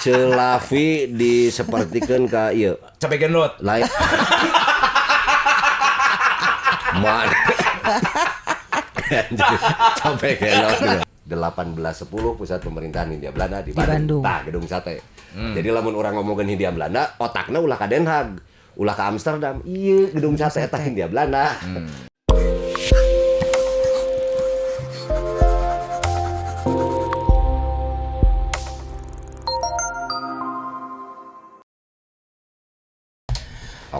Celavi disepertikeun ka ieu. Capek gendut. Lain. Man. Sampai kelot. 1810 pusat pemerintahan Hindia Belanda di Bandung. Tah, gedung sate. Jadi lamun orang ngomongin Hindia Belanda, otakna ulah ka Den Haag, ulah ka Amsterdam. Iya, gedung sate eta Hindia Belanda.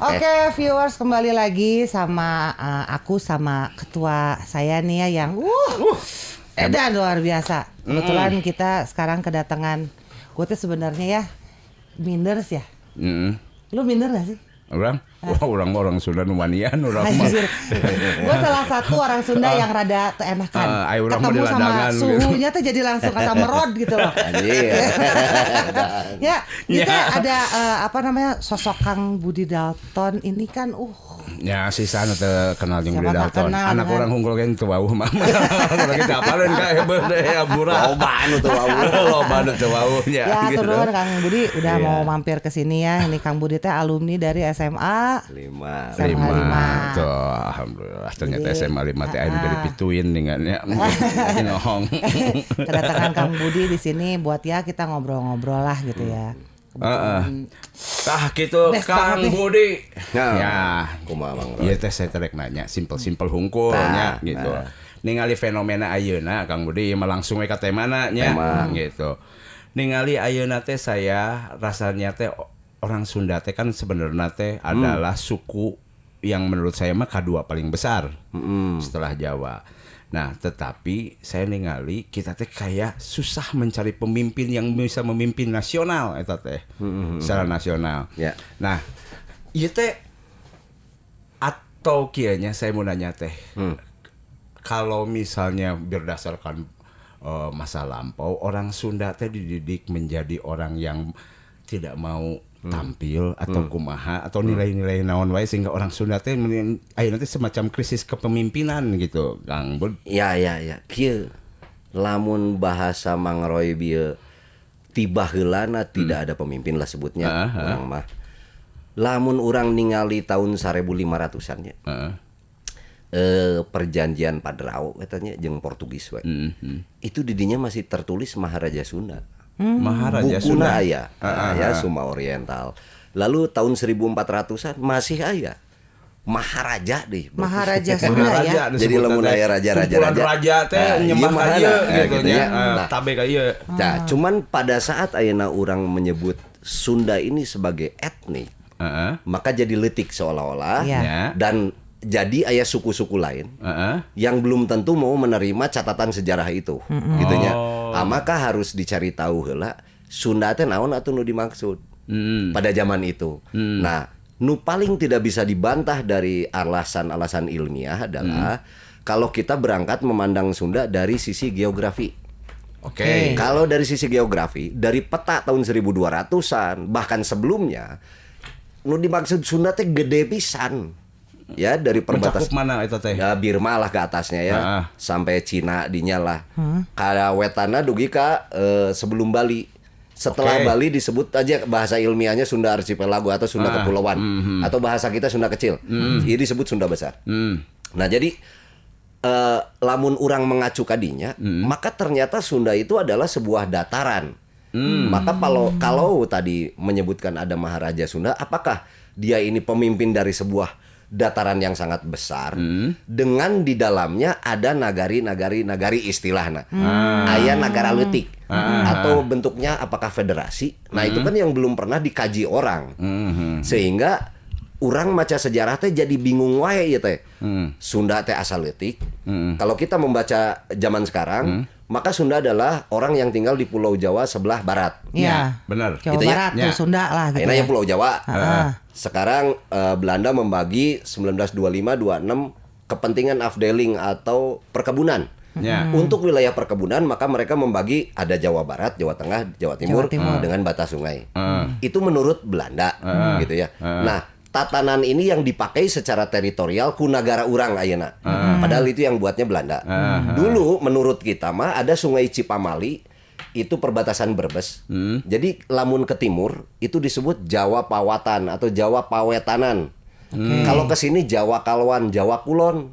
Oke, viewers, kembali lagi sama aku sama ketua saya nih ya yang edan luar biasa. Kebetulan kita sekarang kedatangan, gue tuh sebenarnya ya minders ya. Lu minder gak sih? Orang? Wah, orang Sunda numanian orang mah. Gue salah satu orang Sunda yang rada enakan. Ketemu sama suhunya tuh jadi langsung asam merod gitu loh. Ya, kita ada apa namanya sosok Kang Budi Dalton ini kan Ya, sisa teu kenal jeung Budi Dalton. Anak kan? orang hungkul ge teu wauh mah. Orang kita apaleun ka beuneu ya murah. Loba anu teu wauh. Loba anu teu wauh nya. Ya, turun Kang Budi udah mau mampir ke sini ya. Ini Kang Budi teh alumni dari SMA 5. Tuh, alhamdulillah ternyata SMA 5 teh aya dari pituin ningannya. Nohong. Kedatangan Kang Budi di sini buat ya kita ngobrol-ngobrol lah gitu ya. Gitu Kang Budi. Ya, kumaha Mang? Ieu teh saya terek nanya, simpel hungkulnya gitu. Ningali fenomena ayeuna Kang Budi mah langsung we ka temana nya gitu. Ningali ayeuna teh saya rasanya teh orang Sunda teh kan sebenarnya teh adalah suku yang menurut saya mah kedua paling besar setelah Jawa. Nah, tetapi saya ningali kita teh kayak susah mencari pemimpin yang bisa memimpin nasional eta teh. Secara nasional. Ya. Nah, ieu teh atau kieunya saya mau nanya teh. Kalau misalnya berdasarkan masa lampau orang Sunda teh dididik menjadi orang yang tidak mau tampil atau kumaha atau nilai-nilai naon wae sehingga orang Sunda teh ayeuna teh semacam krisis kepemimpinan gitu Kang Bud. Ya. Kieu lamun bahasa Mang Roy bieu tiba heulana tidak ada pemimpin lah sebutnya urang mah. Lamun urang ningali tahun 1500-an nya. Perjanjian Padrao katanya jeung Portugis we. Itu didinya masih tertulis Maharaja Sunda. Maharaja Bukuna Sunda aya Suma Oriental. Lalu tahun 1400-an masih aya Maharaja deh. Maharaja Sunda ya. Jadi lamun aya raja teh nyembah ka ieu gitu nya. Tabe ka ieu. Nah, cuman pada saat ayeuna urang menyebut Sunda ini sebagai etnik, maka jadi leutik seolah-olah dan jadi aya suku-suku lain yang belum tentu mau menerima catatan sejarah itu, gitunya. Maka harus dicari tahu heula Sunda teh naon atuh nu dimaksud pada zaman itu. Nah, nu paling tidak bisa dibantah dari alasan-alasan ilmiah adalah kalau kita berangkat memandang Sunda dari sisi geografi. Oke. Kalau dari sisi geografi, dari peta tahun 1200-an bahkan sebelumnya, nu dimaksud Sunda teh gede pisan. Ya, dari perbatasan mana eta teh? Ya, Birma lah ke atasnya ya. Sampai Cina dinya lah. Ka wetana dugi ka sebelum Bali. Setelah Bali disebut aja bahasa ilmiahnya Sunda Archipelago atau Sunda Kepulauan atau bahasa kita Sunda Kecil. Ini disebut Sunda Besar. Nah, jadi lamun urang mengacu kadinya, maka ternyata Sunda itu adalah sebuah dataran. Maka kalau tadi menyebutkan ada Maharaja Sunda, apakah dia ini pemimpin dari sebuah dataran yang sangat besar dengan di dalamnya ada nagari istilahnya. Aya nagara leutik atau bentuknya apakah federasi. Nah, itu kan yang belum pernah dikaji orang. Sehingga urang maca sejarah teh jadi bingung wae ya teh. Sunda teh asal leutik. Kalau kita membaca zaman sekarang, maka Sunda adalah orang yang tinggal di Pulau Jawa sebelah barat. Iya, benar. Jawa gitu Barat ya? Tuh Sunda lah gitu. Ayeuna Pulau Jawa. Sekarang Belanda membagi 1925-26 kepentingan afdeling atau perkebunan. Untuk wilayah perkebunan maka mereka membagi ada Jawa Barat, Jawa Tengah, Jawa Timur. Dengan batas sungai. Itu menurut Belanda gitu ya. Nah, tatanan ini yang dipakai secara teritorial ku nagara urang ayeuna. Padahal itu yang buatnya Belanda. Dulu menurut kita mah ada Sungai Cipamali itu perbatasan Brebes. Jadi lamun ke timur itu disebut Jawa Pawatan atau Jawa Pawetanan. Kalau ke sini Jawa Kalwan, Jawa Kulon.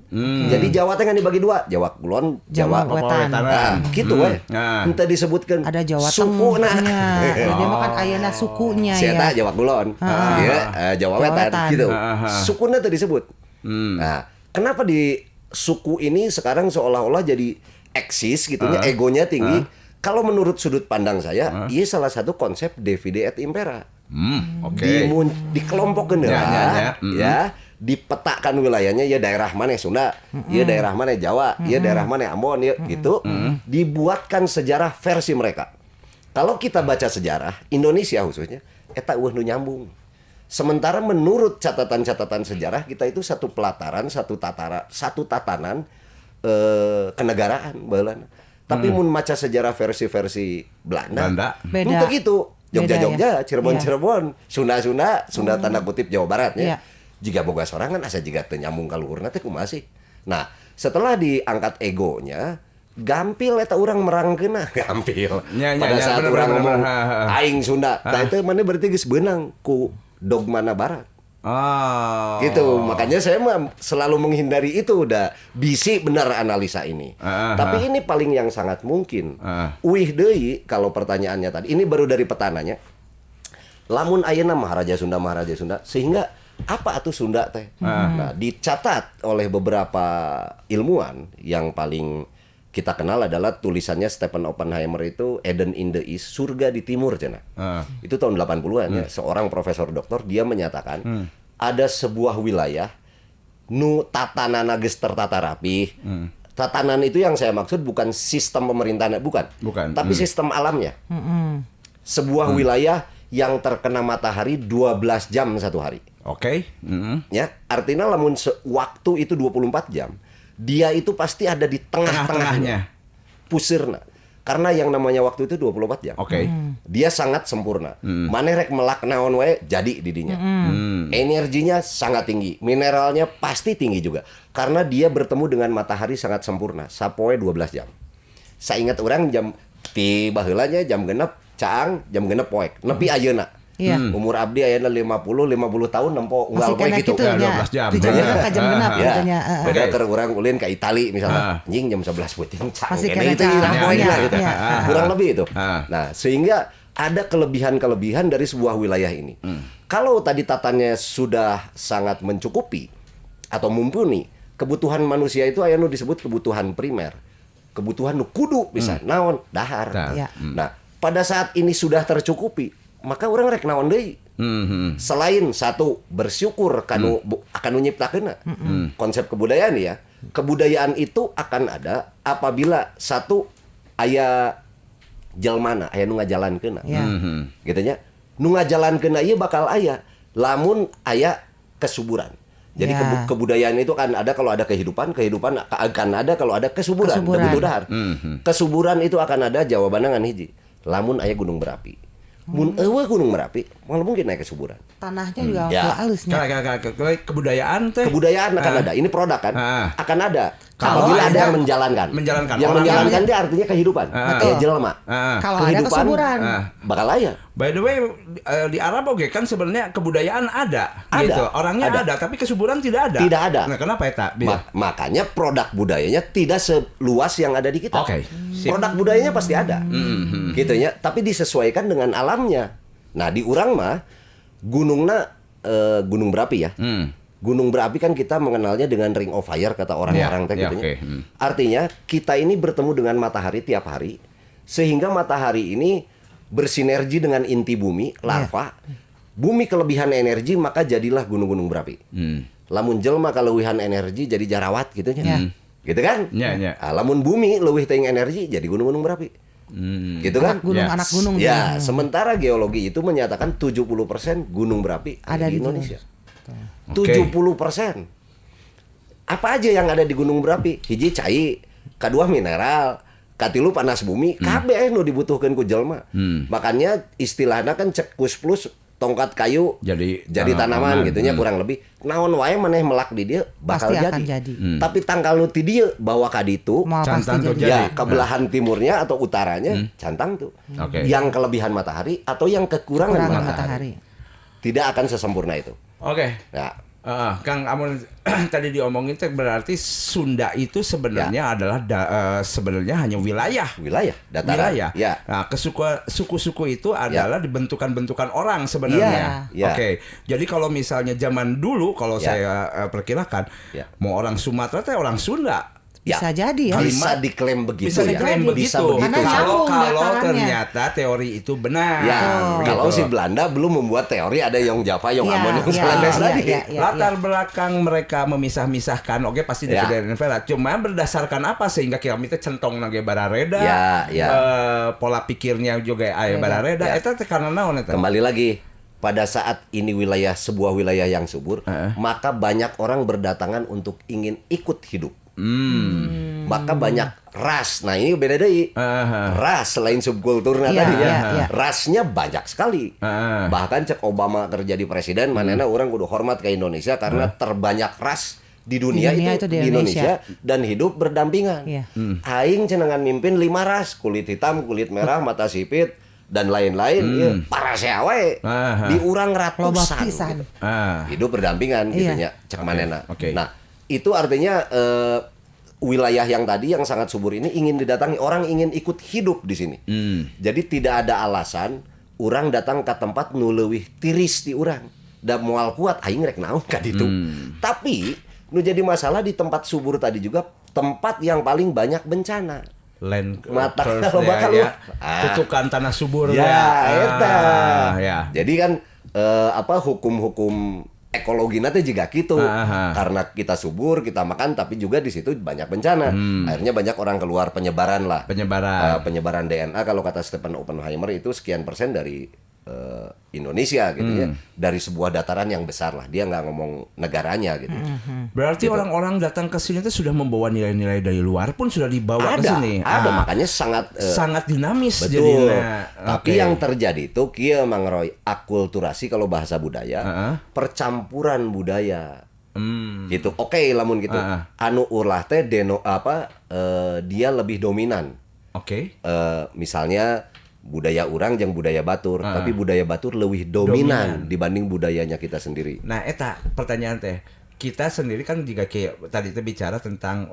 Jadi Jawa teh kan dibagi dua, Jawa Kulon, Jawa Wetan. Nah, gitu we. Entah disebutkan Ada Jawa suku Tengahnya. Dia makan ayeuna sukunya Sieta ya. Jawa Kulon, Jawa Wetan, Wetan. gitu. Sukunya tadi disebut. Nah, kenapa di suku ini sekarang seolah-olah jadi eksis gitu ya, egonya tinggi. Kalau menurut sudut pandang saya, ini salah satu konsep divide et impera. Dikelompokkan ya, dipetakan wilayahnya ya daerah mana Sunda, ya daerah mana Jawa, ya daerah mana Ambon ya gitu. Dibuatkan sejarah versi mereka. Kalau kita baca sejarah Indonesia khususnya, eta eueuh nu nyambung. Sementara menurut catatan-catatan sejarah kita itu satu pelataran, satu tatanan kenegaraan baheulana. Tapi mun maca sejarah versi-versi Belanda. Beda. Gitu. Jogja, Cirebon, Sunda tanda kutip Jawa Barat ya. Jika boga sorangan asa jiga teu nyambung ka luhurna teh kumaha sih. Nah, setelah diangkat egonya, gampil eta urang merangkeuna, gampil. Pada saat urang ngomong aing Sunda, tah itu mana berarti geus beunang ku dogmana Barat. Gitu, makanya saya selalu menghindari itu, udah bisi benar analisa ini. Tapi ini paling yang sangat mungkin. Uih deui kalau pertanyaannya tadi, ini baru dari petananya. Lamun ayeuna Maharaja Sunda, sehingga apa atuh Sunda teh? Nah, dicatat oleh beberapa ilmuwan yang paling kita kenal adalah tulisannya Stephen Oppenheimer itu Eden in the East, surga di timur cenah. Itu tahun 80-an ya, seorang profesor doktor dia menyatakan ada sebuah wilayah nu tatanana geus tertata rapi. Tatanan itu yang saya maksud bukan sistem pemerintahan, bukan. Tapi sistem alamnya. Sebuah wilayah yang terkena matahari 12 jam satu hari. Ya, artinya lamun waktu itu 24 jam. Dia itu pasti ada di tengah-tengahnya. Pusirna. Karena yang namanya waktu itu 24 jam. Dia sangat sempurna. Maneh rek melak naon wae jadi didinya. Energinya sangat tinggi. Mineralnya pasti tinggi juga. Karena dia bertemu dengan matahari sangat sempurna. Sapoe 12 jam. Saya ingat orang jam ti baheulanya jam genep caang, jam genep poek. Nepi ayeuna. Umur abdi ayeuna 50 tahun nempo unggal poe gitu. 12 jam. Tujuannya ka jam genep katanya. Beda keur urang ulin ka Itali misalnya. Anjing jam 11 peuting caang. Masih Kene itu kena poe gitu. caang. Kurang lebih itu. Nah, sehingga ada kelebihan-kelebihan dari sebuah wilayah ini. Kalau tadi tatannya sudah sangat mencukupi atau mumpuni, kebutuhan manusia itu aya nu disebut kebutuhan primer. Kebutuhan nu kudu bisa naon dahar. Nah, pada saat ini sudah tercukupi, maka orang rek naon deui. Selain satu bersyukur kanu nyiptakeunna. Konsep kebudayaan ya. Kebudayaan itu akan ada apabila satu aya jelmana aya nu ngajalankeunna. Gitu nya. Nu ngajalankeunna ieu bakal aya lamun aya kesuburan. Jadi kebudayaan itu kan ada kalau ada kehidupan akan ada kalau ada kesuburan. Begitu dahar. Kesuburan itu akan ada jawabanna ngan hiji. Lamun aya gunung berapi. Mun eueuh gunung Merapi, malah mungkin naik kesuburan. Tanahnya juga halusnya. Kebudayaan teh. Kebudayaan akan ada. Ini produk kan. Akan ada. Apabila ada yang menjalankan. Yang menjalankan dia artinya kehidupan. Kayak jelema. Kalau ada kesuburan. Bakal aya. By the way, di Arab oke kan sebenarnya kebudayaan ada. Gitu. Orangnya ada, tapi kesuburan tidak ada. Tidak ada. Nah, kenapa eta? Makanya produk budayanya tidak seluas yang ada di kita. Produk budayanya pasti ada. Gitu ya. Tapi disesuaikan dengan alamnya. Nah, di urang mah gunungna gunung berapi ya. Gunung berapi kan kita mengenalnya dengan ring of fire kata orang-orang teh gitu. Artinya kita ini bertemu dengan matahari tiap hari sehingga matahari ini bersinergi dengan inti bumi, larva. Bumi kelebihan energi maka jadilah gunung-gunung berapi. Lamun jelma kaleuwihan energi jadi jarawat gitu nya. Gitu kan? Lamun bumi leuwih teuing energi jadi gunung-gunung berapi. Gitu kan? Anak gunung. Ya, sementara geologi itu menyatakan 70% gunung berapi ada di Indonesia. 70%. Apa aja yang ada di gunung berapi? Hiji cai, kedua mineral, katilu panas bumi, kabeh nu dibutuhkeun ku jelema. Makanya istilahnya kan cek plus tongkat kayu jadi tanaman gitunya kurang lebih naon wae maneh melak di dia bakal Pasti akan jadi. jadi. Tapi tangkal nu ti dieu bawa ka ditu Mau pasti Cantang tuh jadi. ya ke belahan timurnya atau utaranya cantang tuh. Oke. Yang kelebihan matahari atau yang kekurangan Kurangan matahari. matahari. Tidak akan sesempurna itu. Oke. Nah, Kang Amun tadi diomongin teh berarti Sunda itu sebenarnya adalah sebenarnya hanya wilayah dataran. wilayah. Ya. Nah, suku-suku itu adalah dibentukan-bentukan orang sebenarnya. Ya. Oke. Jadi kalau misalnya zaman dulu kalau saya perkirakan mau orang Sumatera teh orang Sunda. Bisa jadi ya. Bisa diklaim begitu Bisa diklaim begitu. Karena nyambung Kalau datarannya. ternyata teori itu benar. Ya, Gitu. kalau si Belanda belum membuat teori ada yang Java, yang Ambon, yang Selandes tadi. Latar belakang mereka memisah-misahkan, oke pasti dari Vela. Cuma berdasarkan apa sehingga kita centong nage barareda, pola pikirnya juga aya barareda. Eta teh karena naon eta? Kembali lagi, pada saat ini sebuah wilayah yang subur, maka banyak orang berdatangan untuk ingin ikut hidup. Maka banyak ras. Nah ini beda deh. Ras selain subkulturnya tadinya, rasnya banyak sekali. Bahkan cek Obama terjadi presiden, manena orang kudu hormat ke Indonesia karena terbanyak ras di dunia itu di Indonesia dan hidup berdampingan. Aing cenengan mimpin 5 ras, kulit hitam, kulit merah, mata sipit dan lain-lain. Para seawe di urang ratusan. Gitu. Hidup berdampingan gitunya cek manena. Nah, itu artinya wilayah yang tadi yang sangat subur ini ingin didatangi, orang ingin ikut hidup di sini. Jadi tidak ada alasan orang datang ke tempat nu leuwih tiris di urang. Da moal kuat aing rek naon ka ditu. Tapi nu jadi masalah di tempat subur tadi juga tempat yang paling banyak bencana. Mata kalau bakal kutukan tanah subur eta. Jadi kan hukum-hukum ekologi nanti juga gitu karena kita subur kita makan tapi juga di situ banyak bencana akhirnya banyak orang keluar penyebaran DNA kalau kata Stephen Oppenheimer itu sekian persen dari Indonesia gitu ya dari sebuah dataran yang besar lah dia nggak ngomong negaranya gitu. Berarti orang-orang datang ke sini itu sudah membawa nilai-nilai dari luar pun sudah dibawa ke sini. Ada makanya sangat dinamis betul. jadinya. Tapi yang terjadi itu kieu Mang Roy akulturasi kalau bahasa budaya percampuran budaya. Gitu. Oke, lamun gitu. Anu ulah teh dia lebih dominan. Misalnya budaya orang jeung budaya batur, tapi budaya batur lebih dominan dibanding budayanya kita sendiri. Nah, eta pertanyaan teh. Kita sendiri kan juga kayak tadi itu bicara tentang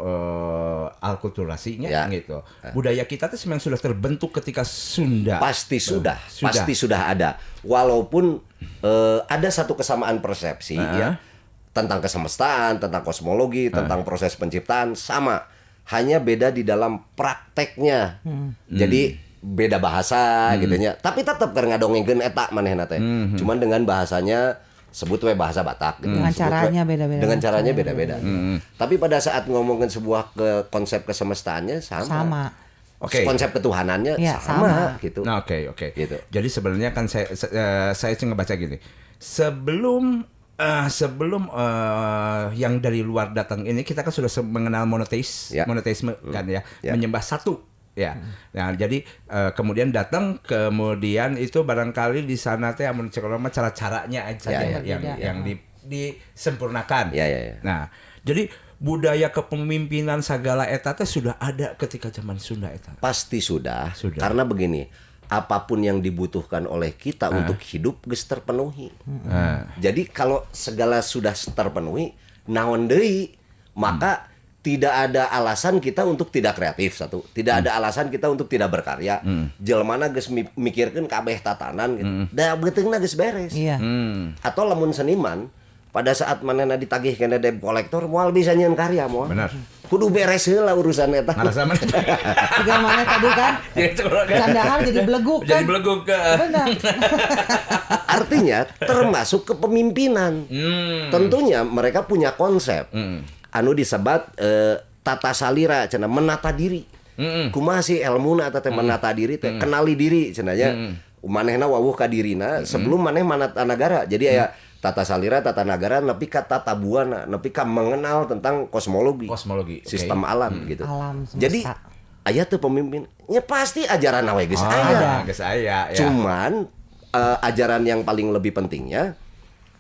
alkulturasinya gitu. Budaya kita tuh memang sudah terbentuk ketika Sunda. Pasti sudah ada. Walaupun ada satu kesamaan persepsi tentang kesemestaan, tentang kosmologi, tentang proses penciptaan sama. Hanya beda di dalam prakteknya. Jadi beda bahasa gitunya. Tapi tetap keur ngadongengkeun eta manehna teh. Cuman dengan bahasanya sebut we bahasa Batak gitu. Dengan caranya beda-beda. Dengan caranya beda-beda. Tapi pada saat ngomongin sebuah konsep kesemestaannya sama. Konsep ketuhanannya sama gitu. Nah, oke. Gitu. Jadi sebenarnya kan saya ngebaca gini. Sebelum yang dari luar datang ini kita kan sudah mengenal monoteisme kan menyembah satu. Nah jadi kemudian datang kemudian itu barangkali di sana teh amun cara-caranya aja yang disempurnakan. Nah jadi budaya kepemimpinan segala eta teh sudah ada ketika zaman Sunda eta. Pasti sudah. Karena begini, apapun yang dibutuhkan oleh kita untuk hidup geus terpenuhi. Jadi kalau segala sudah terpenuhi, naon deui, maka tidak ada alasan kita untuk tidak kreatif satu. Tidak ada alasan kita untuk tidak berkarya. Jelmana geus mikirkeun kabeh tatanan gitu. Da beuteungna geus beres. Atau lamun seniman pada saat manehna ditagih kana debt collector moal bisa nyieun karya moal. Benar. Kudu beres heula urusan eta. Ngarasa mana? Tiga mana tadi kan? Candahar jadi beleguk kan? Jadi beleguk. Benar. Artinya termasuk kepemimpinan. Tentunya mereka punya konsep. Anu disebat tata salira cenah menata diri. Kumaha sih elmuna teh menata diri teh kenali diri cenah nya. Manehna wawuh ka dirina sebelum maneh manata nagara. Jadi aya tata salira, tata nagara, nepi ka tata buana, nepi ka mengenal tentang kosmologi. Sistem alam gitu. Alam semesta. Jadi aya teu pemimpin, nya pasti ajaran we geus aya. Geus aya ya. Cuman ajaran yang paling lebih pentingnya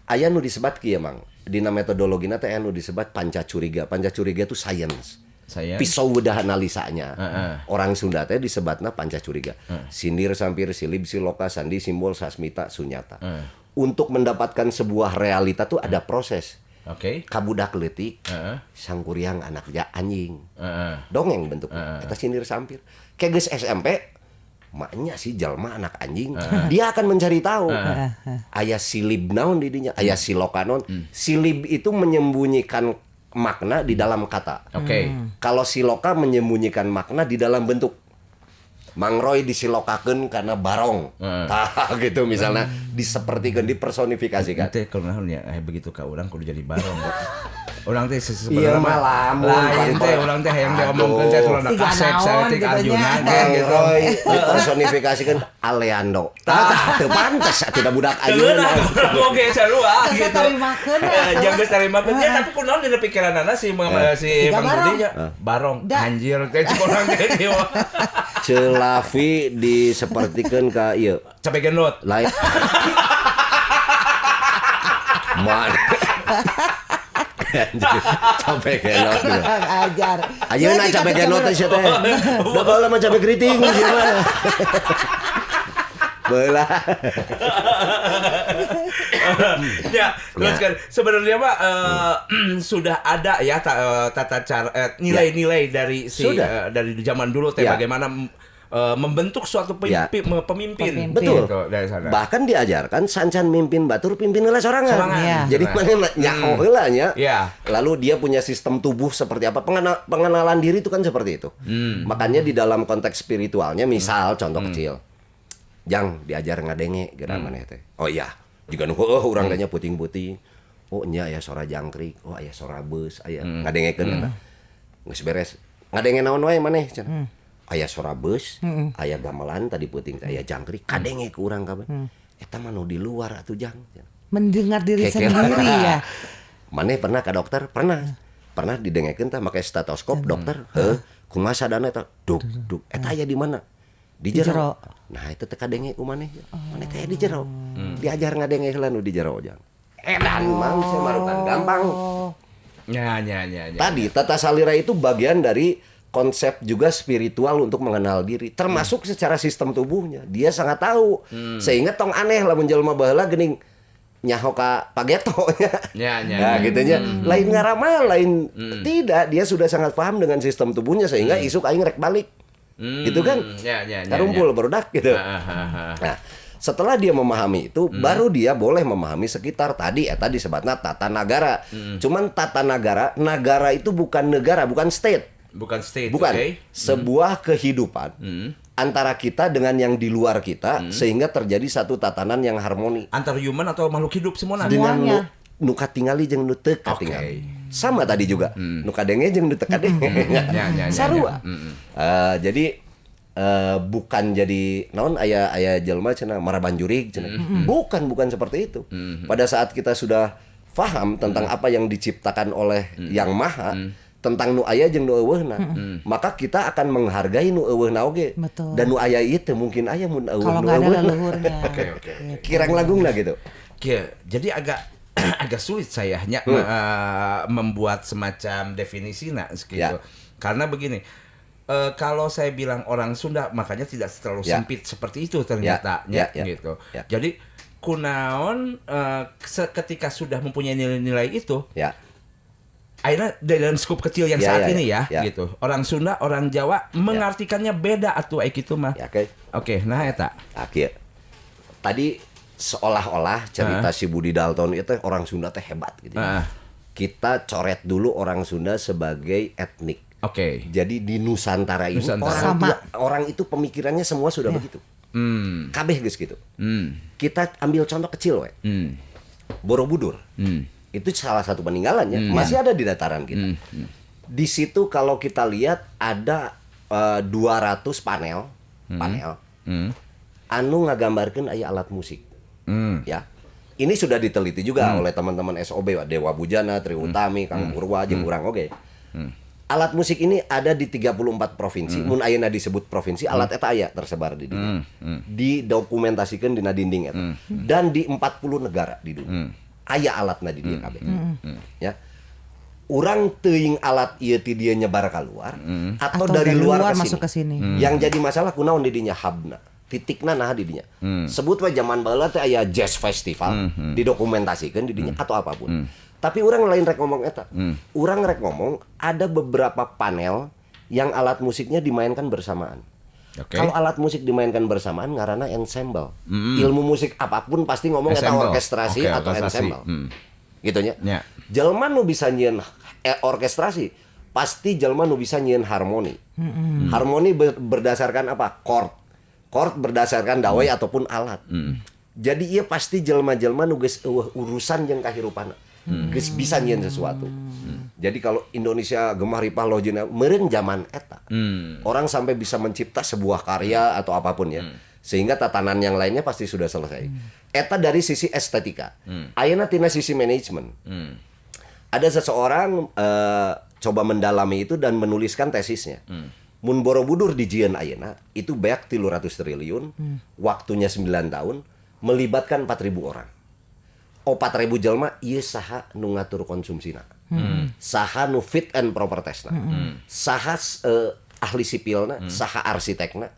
aya nu disebat kieu Mang. Dina metodologina teh anu disebat pancacuriga. Pancacuriga itu science. Pisau udah analisanya. Orang Sunda teh disebatna pancacuriga. Sindir, sampir, silib, siloka, sandi, simbol, sasmita, sunyata. Untuk mendapatkan sebuah realita tuh ada proses. Kabudak leutik, sangkuriang anak anjing. Dongeng bentuknya. Eta sindir sampir. Kayak geus SMP, maknya si jalma anak anjing, dia akan mencari tahu. Aya silib naon di dinya, aya siloka naon. Silib itu menyembunyikan makna di dalam kata. Kalau siloka menyembunyikan makna di dalam bentuk. Mang Roy disilokakeun karena barong. Tah gitu misalnya disepertikeun, dipersonifikasikan. Teh kunaon ya begitu ka urang kudu jadi barong. Urang teh sebenarnya mah lain teh urang teh hayang diomongkeun teh turun kasep saeutik Arjuna gitu. Roy dipersonifikasikan Aleando. Tah teu pantes atuh da budak ayeuna. Oke sarua gitu. Tarimakeun. Jeung geus tarimakeun tapi kunaon dina pikiranana si Mang Budi nya barong anjir teh urang teh dieu. Celavi disepertikeun ka ieu. Cabe genot. Lain. Man. Cabe genot. Ajar. Ayeuna cabe genot teh sia teh. Da baheula mah cabe keriting sia mah. Baheula. Ya, terus kan sebenarnya Pak sudah ada ya tata cara nilai-nilai dari dari zaman dulu teh bagaimana membentuk suatu pemimpin. Betul. Gitu, dari sana. Bahkan diajarkan sancan mimpin batur pimpin heula sorangan. Jadi mana nyaho heula nya. Lalu dia punya sistem tubuh seperti apa? Pengenalan diri itu kan seperti itu. Makanya di dalam konteks spiritualnya misal contoh kecil. Jang diajar ngadenge geura maneh teh. Oh iya, juga nu urang nya puting-puting. Oh nya aya sora jangkrik, oh aya sora beus, aya ngadengekeun eta. Geus beres. Ngadenge naon wae maneh cenah. Aya sora beus, aya gamelan tadi puting, aya jangkrik, kadenge ku urang kabeh. Eta mah nu di luar atuh Jang. Mendengar diri sendiri ya. Maneh pernah ka dokter? Pernah didengekeun tah make stetoskop dokter. Heuh, kumaha sadana eta? Duk, eta aya di mana? Di jero. Nah itu teka denge ku maneh. Maneh teh di jero. Diajar ngadenge heula nu di jero Jang. Edan mang semarukan gampang. Ya. Tadi tata salira itu bagian dari konsep juga spiritual untuk mengenal diri, termasuk secara sistem tubuhnya. Dia sangat tahu. Sehingga tong aneh lamun jelema baheula geuning nyaho ka pageto nya. Nah, gitu nya. Lain ngaramah, lain tidak. Dia sudah sangat paham dengan sistem tubuhnya sehingga isuk aing rek balik. Gitu kan? Karumpul barudak gitu. Nah, setelah dia memahami itu, baru dia boleh memahami sekitar. Tadi disebutnya tata nagara. Cuman tata nagara itu bukan negara, bukan state. Bukan. Sebuah kehidupan antara kita dengan yang di luar kita sehingga terjadi satu tatanan yang harmoni. Antar human atau makhluk hidup semuanya. Dengan nu katingali jeung nu teu katingali. Sama tadi juga. Nu kadenge jeung nu teu kadenge. Sarua. Jadi bukan jadi naon aya jelema cenah marabanjurig cenah. Bukan seperti itu. Pada saat kita sudah paham tentang apa yang diciptakan oleh Yang Maha, tentang nu aya jeung nu eueuhna, maka kita akan menghargai nu eueuhna oge. Dan nu aya ieu teh mungkin aya mun eueuh nu eueuhna. Oke. Kirang lagungna gitu. Jadi agak sulit sayanya membuat semacam definisi gitu. Karena begini, kalau saya bilang orang Sunda makanya tidak terlalu sempit seperti itu ternyata gitu. Jadi kunaon ketika sudah mempunyai nilai-nilai itu, akhirnya dalam skup kecil yang saat ini gitu. Orang Sunda, orang Jawa mengartikannya beda atuh gitu mah. Oke, nah eta. Tadi seolah-olah cerita si Budi Dalton itu orang Sunda teh hebat gitu. Kita coret dulu orang Sunda sebagai etnik. Jadi di Nusantara ini orang itu pemikirannya semua sudah begitu. Kabeh geus gitu. Kita ambil contoh kecil we. Borobudur. Itu salah satu peninggalannya, masih ada di dataran kita. Di situ kalau kita lihat ada 200 panel anu ngagambarkeun aya alat musik. Ya. Ini sudah diteliti juga oleh teman-teman SOB, Dewa Bujana, Tri Utami, Kang Purwa, jeung urang oge. Alat musik ini ada di 34 provinsi. Mun ayeuna disebut provinsi, alat eta aya tersebar di dinya. Didokumentasikan dina dinding eta. Dan di 40 negara di dunia. Aya alatna di dieu kabeh. Ya. Urang teuing alat ieu ti dieu nyebar keluar atau dari luar masuk ke sini. Yang jadi masalah kunaon di dinya hubna. Titikna nah di dinya. Sebut we zaman baheula teh aya jazz festival didokumentasikeun di dinya atau apapun. Tapi orang lain rek ngomong eta. Orang rek ngomong ada beberapa panel yang alat musiknya dimainkan bersamaan. Kalau alat musik dimainkan bersamaan ngaranna ensemble. Ilmu musik apapun pasti ngomong eta orkestrasi atau ensemble. Gitu nya. Jelema nu bisa nyieun orkestrasi, pasti jelema nu bisa nyieun harmoni. Harmoni berdasarkan apa? Chord. Chord berdasarkan dawai ataupun alat. Jadi ieu pasti jelema-jelema nu geus urusan jeung kahirupanna. Geus bisa nyieun sesuatu. Jadi kalau Indonesia gemah ripah lojina meureun zaman eta. Orang sampai bisa mencipta sebuah karya atau apapun ya. Sehingga tatanan yang lainnya pasti sudah selesai. Eta dari sisi estetika. Ayeuna tina sisi manajemen. Ada seseorang coba mendalami itu dan menuliskan tesisnya. Mun Borobudur di Jian ayeuna itu beak 300 triliun, waktunya 9 tahun, melibatkan 4.000 orang. 4.000 jelma ieu saha nu ngatur konsumsina. Saha nu fit and proper testna. Saha ahli sipilna, saha arsitekna.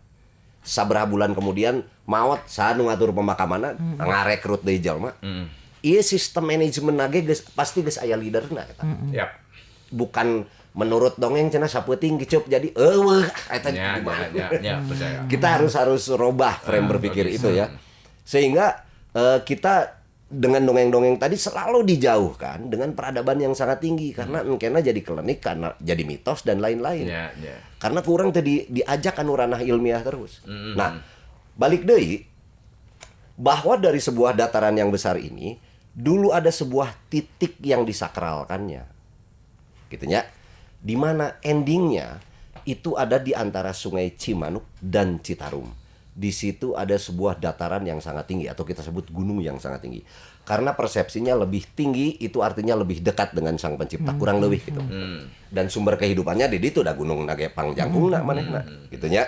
Sabaraha bulan kemudian maot saha nu ngatur pemakamanna, ngarekrut deui jelma. Ieu sistem manajemen ge pasti geus aya leaderna eta. Bukan menurut dongeng cenah sapeuting gicup jadi eueuh eta percaya. Kita harus robah frame berpikir itu ya. Sehingga kita dengan dongeng-dongeng tadi selalu dijauhkan dengan peradaban yang sangat tinggi karena engkena jadi klinik, karena jadi mitos dan lain-lain. Karena kurang tadi diajak anu ranah ilmiah terus. Nah, balik deui bahwa dari sebuah dataran yang besar ini dulu ada sebuah titik yang disakralkannya. Gitu ya. Di mana endingnya itu ada di antara Sungai Cimanuk dan Citarum. Di situ ada sebuah dataran yang sangat tinggi atau kita sebut gunung yang sangat tinggi. Karena persepsinya lebih tinggi itu artinya lebih dekat dengan Sang Pencipta, kurang lebih gitu. Dan sumber kehidupannya di situ ada gunung nage pangjangkungna manehna gitu nya.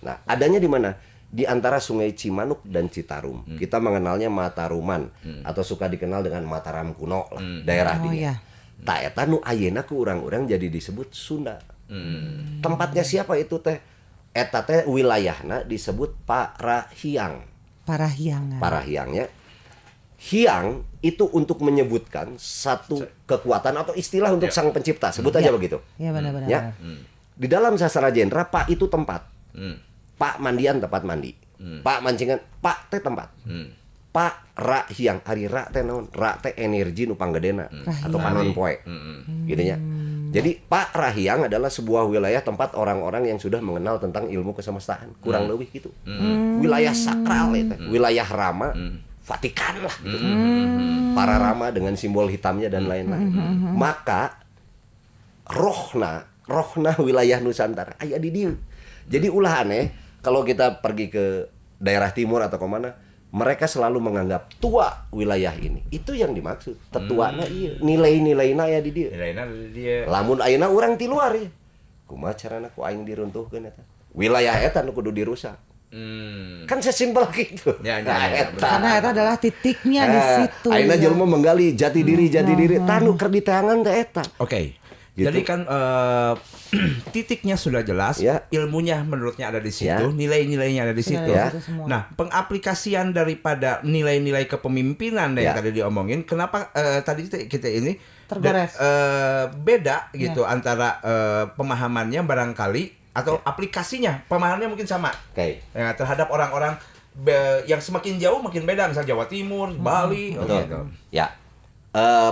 Nah, adanya di mana? Di antara Sungai Cimanuk dan Citarum. Kita mengenalnya Mataruman atau suka dikenal dengan Mataram kuno lah, daerah dinya. Ta eta nu ayeuna ku urang-urang jadi disebut Sunda. Tempatnya siapa itu teh? Eta teh wilayahna disebut Parahiang. Parahiangnya. Hiang itu untuk menyebutkan satu kekuatan atau istilah untuk Sang Pencipta. Sebut aja begitu. Iya benar-benar. Ya. Di dalam sastra Jendra, Pak itu tempat. Pak mandian tempat mandi. Pak mancingan, Pak teh tempat. Pak Rahiang, ari ra teh naon? Ra teh energi nu panggedena atau panon poe. Gitu nya. Jadi Pak Rahiang adalah sebuah wilayah tempat orang-orang yang sudah mengenal tentang ilmu kesemestaan, kurang lebih gitu. Wilayah sakral itu, wilayah Rama, Vatikan lah gitu. Para Rama dengan simbol hitamnya dan lain-lain. Maka rohna wilayah Nusantara aya di dieu. Jadi ulah aneh kalau kita pergi ke daerah timur atau kemana, mereka selalu menganggap tua wilayah ini. Itu yang dimaksud. Tetuana iya. Nilai-nilaina aya di dieu. Nilainya di dia. Lamun ayeuna urang ti luar ya. Kumaha carana ku aing diruntuhkeun eta? Wilayah eta nu kudu dirusak. Kan sesimpel gitu. Karena eta adalah titiknya di situ. Ayeuna jelema menggali jati diri tanu keur diteangan teh eta. Oke. Gitu. Jadi kan titiknya sudah jelas, ilmunya menurutnya ada di situ, nilai-nilainya ada di situ. Nah, pengaplikasian daripada nilai-nilai kepemimpinan yang tadi diomongin, kenapa tadi kita ini beda gitu antara pemahamannya barangkali atau aplikasinya, pemahamannya mungkin sama. Ya, terhadap orang-orang yang semakin jauh makin beda, misalnya Jawa Timur, Bali, gitu. Ya.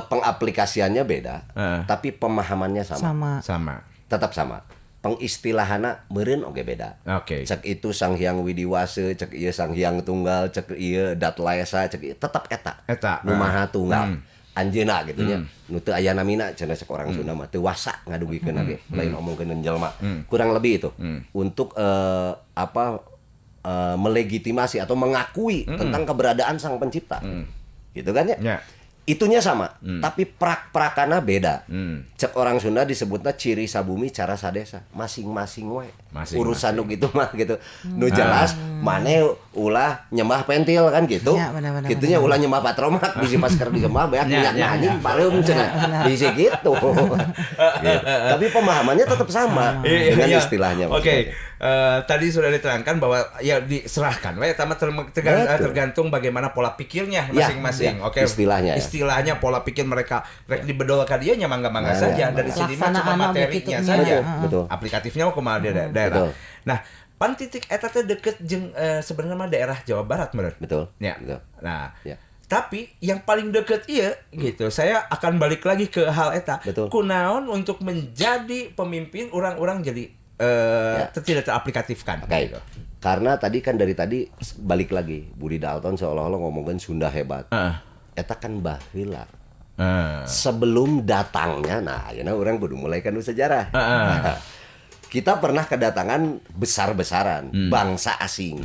Pengaplikasiannya beda, tapi pemahamannya sama. Tetap sama. Pengistilahanna meureun oge beda. Cek itu Sang Hyang Widiwase, cek ieu Sang Hyang Tunggal, cek ieu Datlaesa, cek ieu tetep eta. Nu Maha Tunggal. Anjeunna gitu nya. Nu teu aya namina cenah cek orang Sunda mah teu wasa ngadugikeun ge, lain omongkeun jelema. Kurang lebih itu. Untuk melegitimasi atau mengakui tentang keberadaan Sang Pencipta. Gitu kan ya? Itunya sama, tapi prak-prakana beda. Cek orang Sunda disebutnya ciri sabumi cara sadesa, masing-masing we. Urusan nu gitu mah gitu. Nu jelas mane ulah nyembah pentil kan gitu. Ya, benar, Gitunya ulah nyembah patromak bisi masker disembah beak minyak anjing pareum cenah. Bisi gitu. Gitu. Tapi pemahamannya tetap sama dengan istilahnya. Oke. Tadi sudah diterangkan bahwa ya diserahkan we tergantung bagaimana pola pikirnya masing-masing. Oke. Istilahnya pola pikir mereka dibedol ka dieu nya mangga-mangga saja dari sini mah cuma materinya saja. Betul. Aplikatifnya kumaha daerah. Nah, pan titik eta teh deket jeung sebenarnya mah daerah Jawa Barat bener. Betul. Ya. Betul. Nah, tapi yang paling deket iya gitu. Saya akan balik lagi ke hal eta. Kunaon untuk menjadi pemimpin orang-orang jadi tidak teraplikatifkan. Gitu. Karena tadi kan dari tadi balik lagi Budi Dalton seolah-olah ngomongin Sunda hebat. Eta kan baheula. Sebelum datangnya, nah ayeuna orang kudu mulai kan sejarah. Kita pernah kedatangan besar-besaran bangsa asing.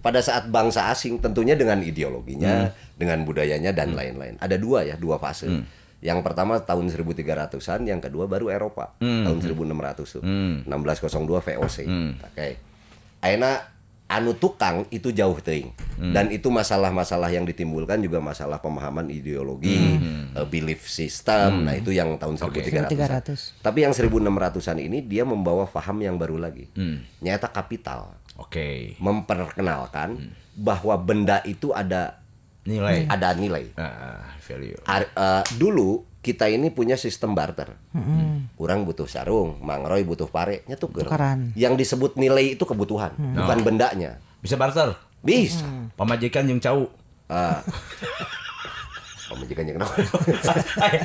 Pada saat bangsa asing tentunya dengan ideologinya, dengan budayanya dan lain-lain. Ada dua fase. Yang pertama tahun 1300-an, yang kedua baru Eropa tahun 1600 tuh. 1602 VOC. Oke. Ayeuna anu tukang itu jauh teuing. Dan itu masalah-masalah yang ditimbulkan juga masalah pemahaman ideologi, belief system. Nah, itu yang tahun 1300-an. Tapi yang 1600-an ini dia membawa paham yang baru lagi. Nyata kapital. Memperkenalkan bahwa benda itu ada nilai. Value. Dulu kita ini punya sistem barter. Orang butuh sarung, Mang Roy butuh pare, nya tukeran. Yang disebut nilai itu kebutuhan, bukan bendanya. Bisa barter? Bisa. Pamajikan jeung cau. Pamajikan yang naon?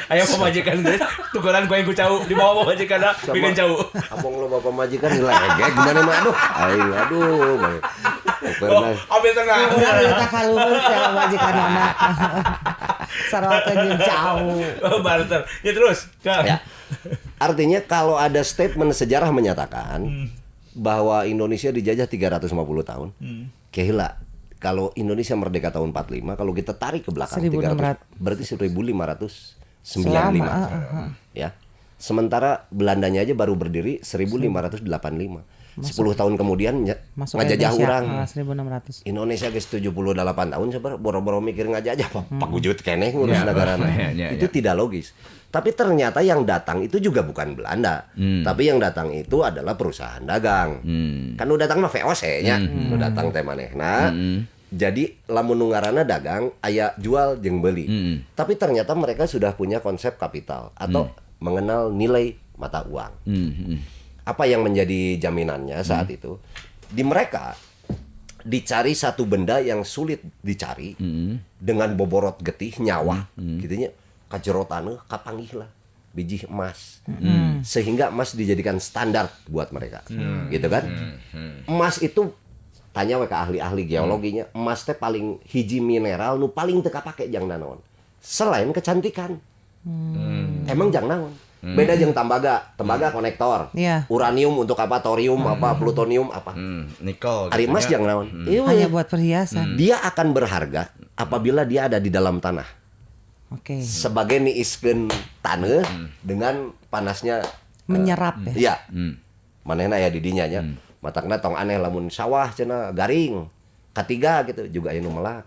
Aya pamajikan geus tukeran ku yang ku cau di bawah pamajikanna bikin cau. Abang lo bapak majikan lege gimana mah aduh. Ambil tengah. Kita kaluhur saya majikan anak. Sarwakeun jeung cau. Barter. Ya terus, Kang. Ya. Artinya kalau ada statement sejarah menyatakan bahwa Indonesia dijajah 350 tahun. Kehilah kalau Indonesia merdeka tahun 45, kalau kita tarik ke belakang 300 berarti 1595. Ya. Sementara Belandanya aja baru berdiri 1585. 10 tahun kemudian ngajajah orang. 1600. Indonesia geus 78 tahun sabar boro-boro mikir ngajajah pagujut keneh ngurus negarana. Itu tidak logis. Tapi ternyata yang datang itu juga bukan Belanda. Tapi yang datang itu adalah perusahaan dagang. Kan nu datang mah VOC nya. Nu datang teh manehna. Jadi lamun nu ngaranna dagang aya jual jeung beuli. Tapi ternyata mereka sudah punya konsep kapital atau mengenal nilai mata uang. Apa yang menjadi jaminannya saat itu? Di mereka dicari satu benda yang sulit dicari dengan boborot getih nyawa gitunya kajerotan kapanggih lah biji emas. Sehingga emas dijadikan standar buat mereka. Gitu kan? Emas itu tanya we ka ahli-ahli geologinya, emas teh paling hiji mineral nu paling teu kapake jang naon. Selain kecantikan. Emang jang naon? Beda jeung tembaga konektor. Uranium untuk apa? Thorium apa? Plutonium apa? Nikel. Ari emas jang naon? Hanya buat perhiasan. Dia akan berharga apabila dia ada di dalam tanah. Sebagai niiskeun taneuh dengan panasnya menyerap ya. Iya. Manehna aya di dinya nya. Matakna tong aneh lamun sawah cenah garing. Katiga gitu juga aya nu melak.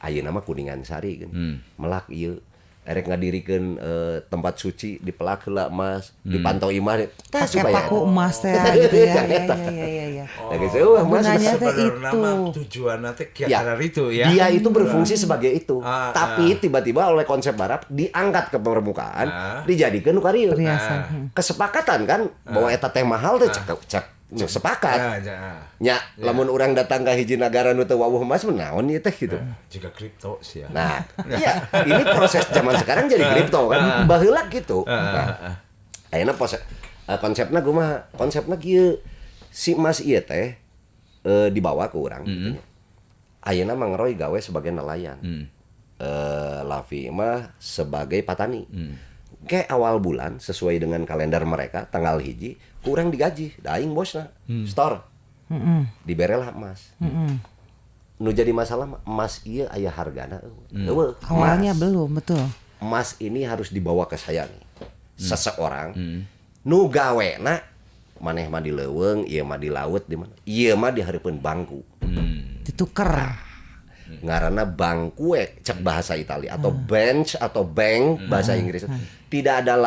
Ayeuna mah Kuningan Sari kan. Melak ieu erek ngadirikeun tempat suci dipelak heula emas, dipantau imah tah supaya paku emas teh gitu ya. Iya. Geus eueuh emas itu. Tujuanna teh kiara itu ya. Dia itu berfungsi sebagai itu. Tapi tiba-tiba oleh konsep barat diangkat ke permukaan, dijadikeun nu karieu. Kesepakatan kan bahwa eta teh mahal teh cek sepakat. Nya lamun urang datang ka hiji nagara nu teu wawuh emas naon ieu teh gitu. Juga kripto sih ya. Nah, iya, ini proses zaman sekarang jadi kripto kan. Baheula gitu. Ayeuna konsepna kumaha? Konsepna kieu. Si emas ieu teh dibawa ke urang gitu. Ayeuna Mang Roy gawe sebagai nelayan. Lavi mah sebagai petani. Ke awal bulan sesuai dengan kalender mereka tanggal hiji kurang digaji da aing bosna store diberelah emas nu jadi masalah emas ieu aya hargana eueuh awalnya belum betul emas ini harus dibawa ke saya nih. Seseorang nu gawena maneh mah di leuweung, ieu mah di laut di mana. Ieu mah di hareupeun bangku. Dituker. Ngaranna bangku cek bahasa Italia atau bench atau bank bahasa Inggris. Tidak ada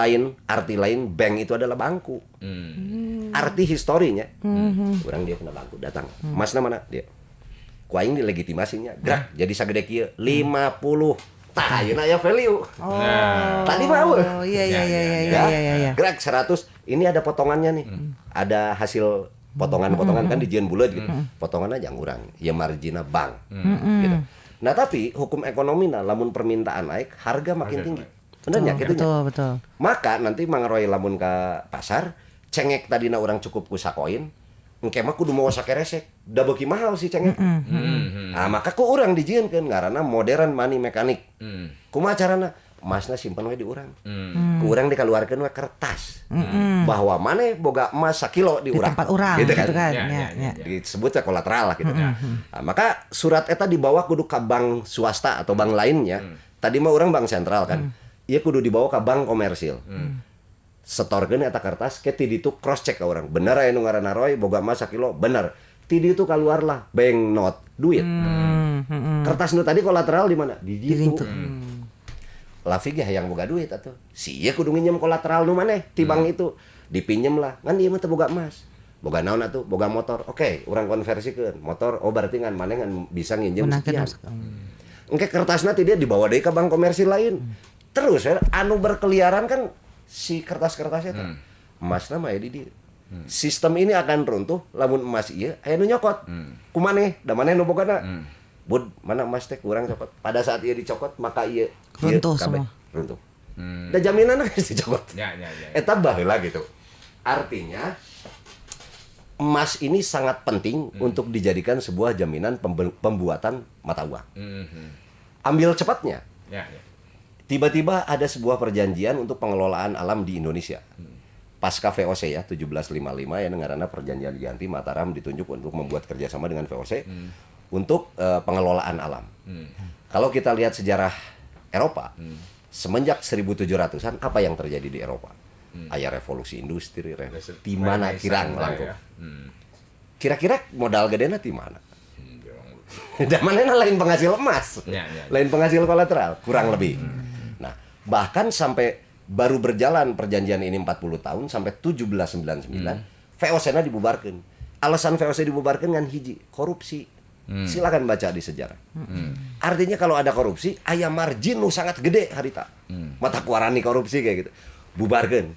arti lain bank itu adalah bangku. Arti historinya. Orang dia kena bangku datang. Masna mana dia? Ku aing dilegitimasinya. Gerak jadi sagede kieu 50. Tah ayeuna aya value. Tadi mah Oh iya. Gerak 100. Ini ada potongannya nih. Ada hasil potongan-potongan kan dijieun buleut gitu. Potongan aja urang. Ya marginna bank. Gitu. Nah, tapi hukum ekonomina lamun permintaan naik, harga makin tinggi. Benernya gitu nya. Betul. Maka nanti mangaroy lamun ka pasar, cengek tadina urang cukup ku sakoin, engke mah kudu mawa sakeresek. Da beuki mahal si cengek. Nah, maka ku urang dijieunkeun ngaranna modern money mechanic. Kumaha carana? Emasna simpen we di urang. Ku urang dikaluarkeun we kertas. Bahwa maneh boga emas 1 kilo di urang. Tempat urang gitu kan. Ya. Disebutnya kolateral lah gitu. Nah, maka surat eta dibawa kudu ka bank swasta atau bank lainnya. Tadi mah urang bank sentral kan. Ieu kudu dibawa ka bank komersil. Setorkeun eta kertas ke ti ditu cross check ka urang. Bener aya nu ngaranna Roy boga emas 1 kilo? Bener. Ti ditu kaluar lah bank note, duit. Kertas nu tadi kolateral di mana? Di ditu. Lafig ya yang boga duit atuh. Si ieu kudu nginjem kolateral nu maneh ti bank itu. Dipinjem lah. Ngan ieu mah teu boga emas. Boga naon atuh? Boga motor. Oke, urang konversikeun. Motor berarti ngan maneh ngan bisa nginjem sekian. Engke kertasna ti dia dibawa deui ka bank komersil lain. Terus ya, anu berkeliaran kan si kertas-kertasnya teh. Emasna mah aya di dieu. Sistem ini akan runtuh lamun emas ieu aya nu nyokot. Kumaneh? Da maneh nu bogana? Bud, mana emas teh kurang cokot. Pada saat ieu dicokot maka ieu runtuh semua. Runtuh. Da jaminanna geus dicokot. Ya. Eta baheula gitu. Artinya emas ini sangat penting untuk dijadikan sebuah jaminan pembuatan mata uang. Ambil cepatnya. Ya. Tiba-tiba ada sebuah perjanjian untuk pengelolaan alam di Indonesia. Pasca VOC ya 1755 ya ngaranna perjanjian Giyanti Mataram ditunjuk untuk membuat kerjasama dengan VOC untuk pengelolaan alam. Kalau kita lihat sejarah Eropa, semenjak 1700-an apa yang terjadi di Eropa? Aya revolusi industri, di mana kirang langkung. Kira-kira modal gedena di mana? Zamannya lain penghasil emas, lain penghasil kolateral, kurang lebih. Nah, bahkan sampai baru berjalan perjanjian ini 40 tahun sampai 1799, VOC-na dibubarkan. Alasan VOC dibubarkan kan hiji, korupsi. Silakan baca di sejarah. Artinya kalau ada korupsi, aya margin nu sangat gede harita. Mata kuarani korupsi kayak gitu. Bubarkan.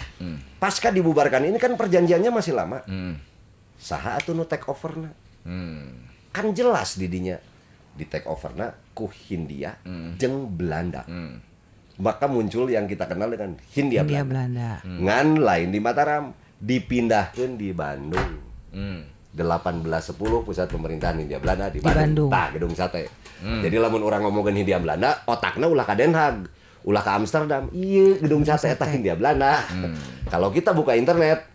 Pasca dibubarkan ini kan perjanjiannya masih lama. Saha atuh nu take over-na? Kan jelas didinya di take over-na ku Hindia jeung Belanda. Maka muncul yang kita kenal dengan Hindia Belanda. Ngan lain di Mataram dipindahkeun di Bandung. 1810 pusat pemerintahan Hindia Belanda di Bandung. Tah gedung sate. Jadi lamun orang ngomongin Hindia Belanda, otakna ulah ka Den Haag, ulah ka Amsterdam. Iya, gedung sate eta Hindia Belanda. Kalau kita buka internet,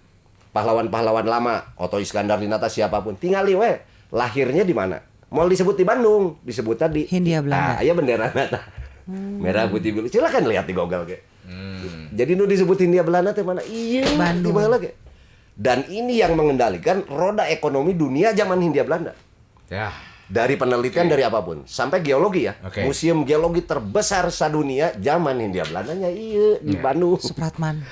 pahlawan-pahlawan lama, Otto Iskandar Dinata siapapun, tingali we. Lahirnya di mana? Mau disebut di Bandung, disebut tadi Hindia Belanda. Aya benderana tah. Merah putih biru. Silakan lihat di Google ge. Jadi nu disebut Hindia Belanda teh mana? Iya, di mana ge. Dan ini yang mengendalikan roda ekonomi dunia zaman Hindia Belanda. Ya. Dari penelitian dari apapun sampai geologi ya. Museum geologi terbesar sadunia zaman Hindia Belandanya iya di Bandung. Supratman.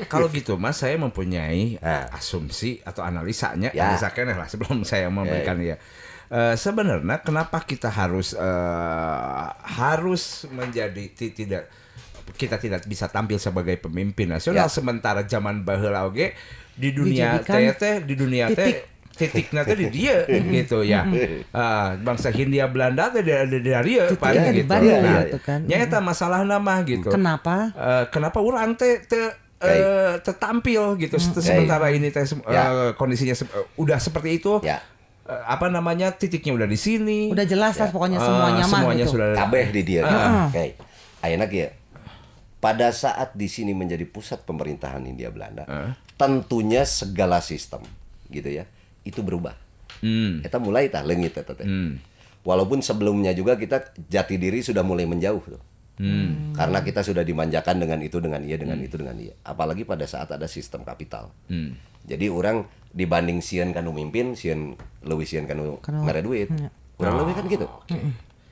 Kalau gitu Mas, saya mempunyai asumsi atau analisanya, analisakan lah sebelum saya memberikan ya. Sebenarnya kenapa kita harus menjadi kita tidak bisa tampil sebagai pemimpin nasional sementara zaman baheula oge di dunia titiknya teh di dia gitu ya. Bangsa Hindia Belanda teh dari dia paling gitu. Nah, nyata masalah nama gitu. Kenapa? Kenapa urang teh tertampil gitu sementara ini teh kondisinya udah seperti itu. Apa namanya, titiknya udah di sini. Udah jelas lah pokoknya semuanya mah gitu. Sudah kabeh di dia. Oke. Ayeuna kieu. Pada saat di sini menjadi pusat pemerintahan Hindia Belanda, tentunya segala sistem gitu ya, itu berubah. Eta mulai tah leungit eta teh. Walaupun sebelumnya juga kita jati diri sudah mulai menjauh tuh. Karena kita sudah dimanjakan dengan itu, dengan iya, dengan itu, dengan iya. Apalagi pada saat ada sistem kapital. Jadi orang dibanding sieun kanu mimpin, sieun leuwih sieun kanu mere duit. Kurang lebih kan gitu.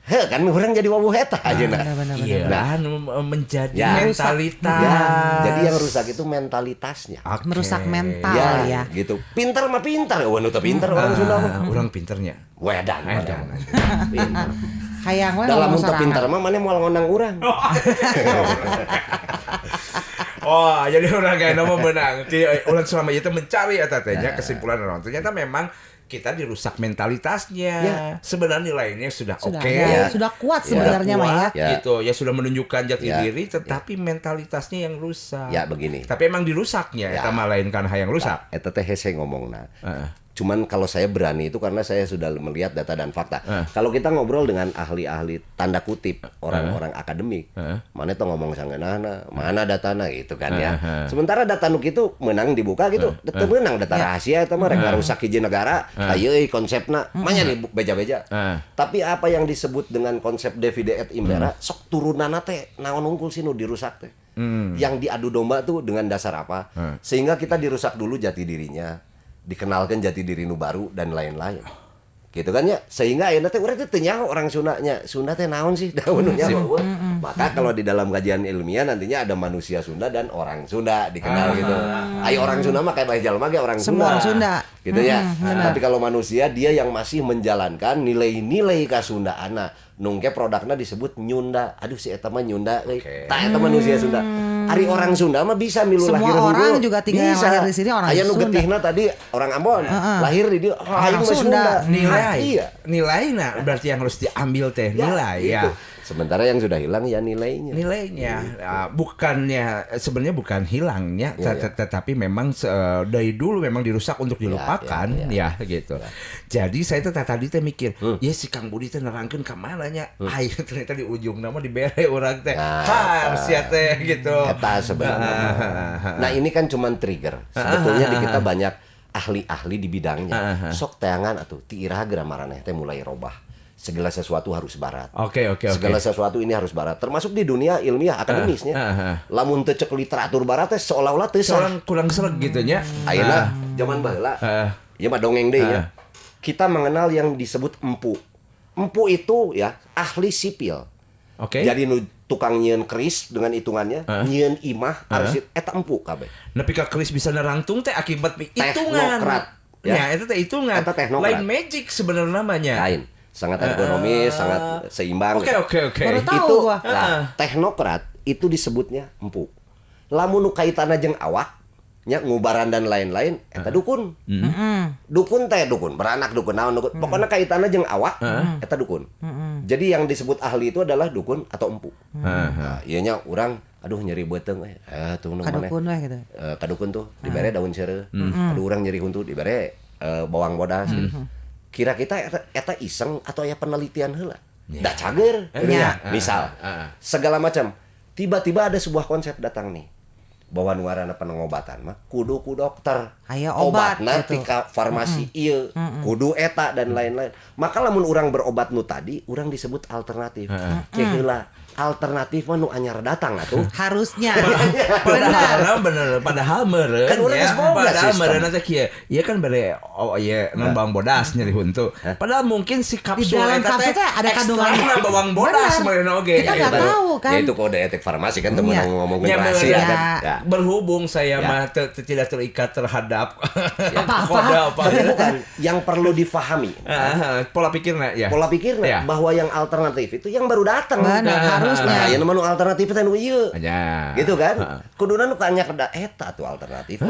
Heh, kan orang jadi wabuh eta aja nah. Iya, menjadi Ya. mentalitas. Ya, jadi yang rusak itu mentalitasnya. Merusak mental ya. Gitu. Pintar mah pintar, nu teu pintar orang Sunda mah. Orang pinternya. Wedan. Pintar. Hayang we Dalam ngomong untuk sorangan. pintar mah mana moal ngonang urang. Oh, jadi orang kayak nama menang. Orang selama itu mencari atatnya kesimpulan orang. Ternyata memang kita dirusak mentalitasnya. Sebenarnya nilainya sudah oke. Sudah kuat sebenarnya mah ya. Gitu. Ya sudah menunjukkan jati diri, tetapi mentalitasnya yang rusak. Ya begini. Tapi emang dirusaknya. Eta mah lain kan hayang rusak. Eta teh hese ngomongna. Cuman kalau saya berani itu karena saya sudah melihat data dan fakta. Kalau kita ngobrol dengan ahli-ahli tanda kutip orang-orang akademik, mana tuh ngomong sanggeunana, mana datana gitu kan ya. Sementara data nu kitu menang dibuka gitu, teu menang data rahasia eta mah rek ngarusak hiji negara, hayu konsepna, manya di beja-beja. Tapi apa yang disebut dengan konsep divide et impera, sok turunana teh naon unggul sih nu dirusak teh. Yang diadu domba tuh dengan dasar apa? Sehingga kita dirusak dulu jati dirinya. Dikenalkan jati diri nu baru dan lain-lain. Gitu kan ya. Sehingga ayeuna teh urang teh teu nyaho orang Sundanya. Sunda teh naon sih daun nu nyaho. Maka kalau di dalam kajian ilmiah nantinya ada manusia Sunda dan orang Sunda dikenal gitu. Ayo orang Sunda mah kayak bae jalma ge orang Sunda. Semua orang Sunda. Gitu ya. Tapi kalau manusia dia yang masih menjalankan nilai-nilai kasundaanna. Nungke produknya disebut Nyunda. Aduh si eta mah Nyunda euy. Tah eta manusia Sunda. Ari orang Sunda mah bisa milu Semua lahir orang unggul. juga tinggal yang lahir di sini orang Aya nu Sunda. getihna tadi orang Ambon, lahir di dia aing mah Sunda. Nilai. Iya. Nilai berarti yang harus diambil teh. Nilai ya. Itu. Sementara yang sudah hilang ya nilainya. Nilainya bukannya sebenarnya bukan hilangnya, tetapi memang dari dulu memang dirusak untuk dilupakan, ya gitu. Jadi saya tuh tadi teh mikir, ya si Kang Budi teh nerangkeun ka mana nya? Ayo ternyata di ujung nama dibere urang teh. Sia teh gitu. Eta sebenarnya. Nah, ini kan cuman trigger. Sebetulnya di kita banyak ahli-ahli di bidangnya. Sok teangan atuh ti iraha geura maraneh teh mulai robah. Segala sesuatu harus barat. Oke. Segala sesuatu ini harus barat. Termasuk di dunia ilmiah akademisnya. Lamun teu ceuk literatur barat teh seolah-olah teu sah. Kurang sereg gitu nya. Ayeuna zaman baheula. Ieu mah dongeng deui ya. Kita mengenal yang disebut empu. Empu itu ya ahli sipil. Oke. Jadi nu tukang nyieun keris dengan hitungannya, nyieun imah, arsit eta empu kabeh. Nepi ka keris bisa nerangtung teh akibat hitungan. Teknokrat. Ya, itu teh hitungan. Eta teknokrat. Lain magic sebenarnya namanya. Lain. Sangat ergonomis, sangat seimbang. Oke. Baru tahu Itu gua. teknokrat itu disebutnya empu. Lamun nu kaitanna jeung awak nya ngubaran dan lain-lain eta dukun. Dukun beranak dukun naon dukun. Pokoknya kaitanna jeung awak eta dukun. Jadi yang disebut ahli itu adalah dukun atau empu. Nah, ieu nya urang aduh nyeri beuteung tuh nu maneh. Kadukun we gitu. Kadukun tuh dibere daun seureu. Aduh urang nyeri huntu dibere bawang bodas gitu. Kira kita eta iseng atau ya penelitian heula. Da cager. Misal segala macam. Tiba-tiba ada sebuah konsep datang nih. Bahwa nu ngaranna pengobatan mah kudu ku dokter. Aya obat Obatna gitu. ti ka farmasi ieu, kudu eta dan lain-lain. Maka lamun urang berobat nu tadi, urang disebut alternatif. Cek heula, alternatif mah nu anyar datang atuh. Harusnya. Padahal meureun Kan urang geus boga padahal sistem. meureun teh kieu. Ieu kan bere bawang bodas nyeri huntu. Padahal mungkin si kapsul dalam eta kapsul teh ada kandungan ekstrakna bawang bodas Benar. meureun oge. Kita nggak tahu kan. Ya itu kode etik farmasi kan temen ngomongin Ya, rahasia ya. kan. Ya. Berhubung saya mah tidak terikat terhadap kode apa. Tapi bukan yang perlu difahami. Pola pikirnya ya. Pola pikirnya Ya. bahwa yang alternatif itu yang baru datang. Benar, harusnya. Nah, aya nu alternatif teh nu ieu. Ya. Gitu kan? Kuduna nu kanya kada eta tuh alternatif.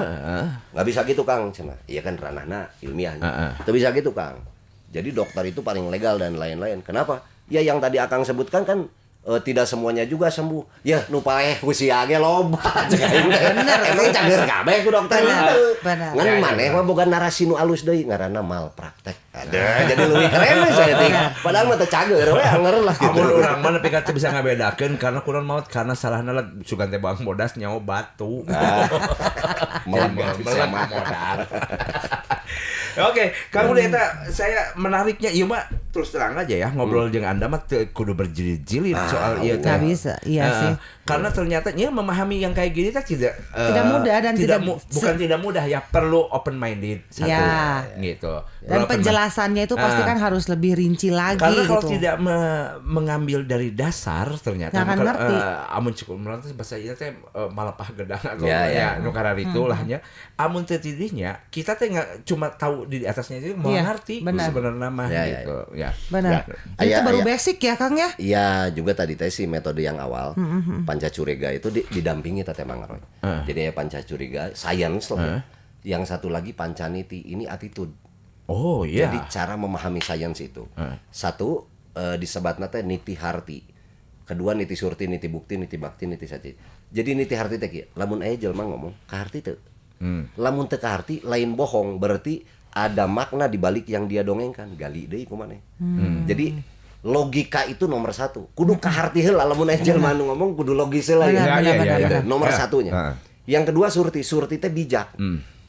Nggak bisa gitu Kang cenah. Iya kan ranahna ilmiahnya. Itu bisa gitu Kang. Jadi dokter itu paling legal dan lain-lain. Kenapa? Ya yang tadi Akang sebutkan kan tidak semuanya juga sembuh. Ya nu paeh usia ge loba. Emang cager kabeh ku dokter itu. Benar. Ngan maneh mah boga narasi nu alus deui ngaranna malpraktek. Ada jadi leuwih keren we saya ting. Padahal mah teu cager we anger lah gitu. Amun urang mah nepi ka teu bisa ngabedakeun karena kurang maot karena salahna lah sugan teh bawang bodas nyawa batu. Mau bisa mah. Oke, kamu eta saya menariknya ieu mah terus terang aja ya ngobrol dengan Anda mah kudu berjilid-jilid soal ieu teh. Nggak bisa, iya sih. Karena ternyata memahami yang kayak gini teh tidak mudah dan bukan tidak mudah ya, perlu open minded satu gitu. Dan penjelasannya itu pasti kan harus lebih rinci lagi karena kalau gitu. tidak mengambil dari dasar ternyata nggak akan ngerti. Amun cukup melantas bahasa ieu teh malapah gedang atau nu kararitu lah nya. Amun teu tidinya kita teh cuma tahu di atasnya itu mau ngerti sebenarnya mah gitu. Ya. Benar. Itu baru basic ya Kang ya? Iya, juga tadi teh si metode yang awal Pancacuriga itu didampingi Tete Mangaroy. Jadi ya Pancacuriga, science loh. Yang satu lagi Pancaniti, ini attitude. Oh iya. Jadi cara memahami sains itu. Satu disebatna teh niti harti. Kedua niti surti, niti bukti, niti bakti, niti saci. Jadi niti harti teh kieu, lamun aya jelema ngomong ka harti teu. Lamun teu ka harti lain bohong, berarti ada makna di balik yang dia dongengkan. Gali deui kumaneh. Jadi logika itu nomor satu. Kudu kaharti heula lamun aya jelema nu ngomong kudu logis heula ya. Nomor satunya. Yang kedua surti. Surti teh bijak.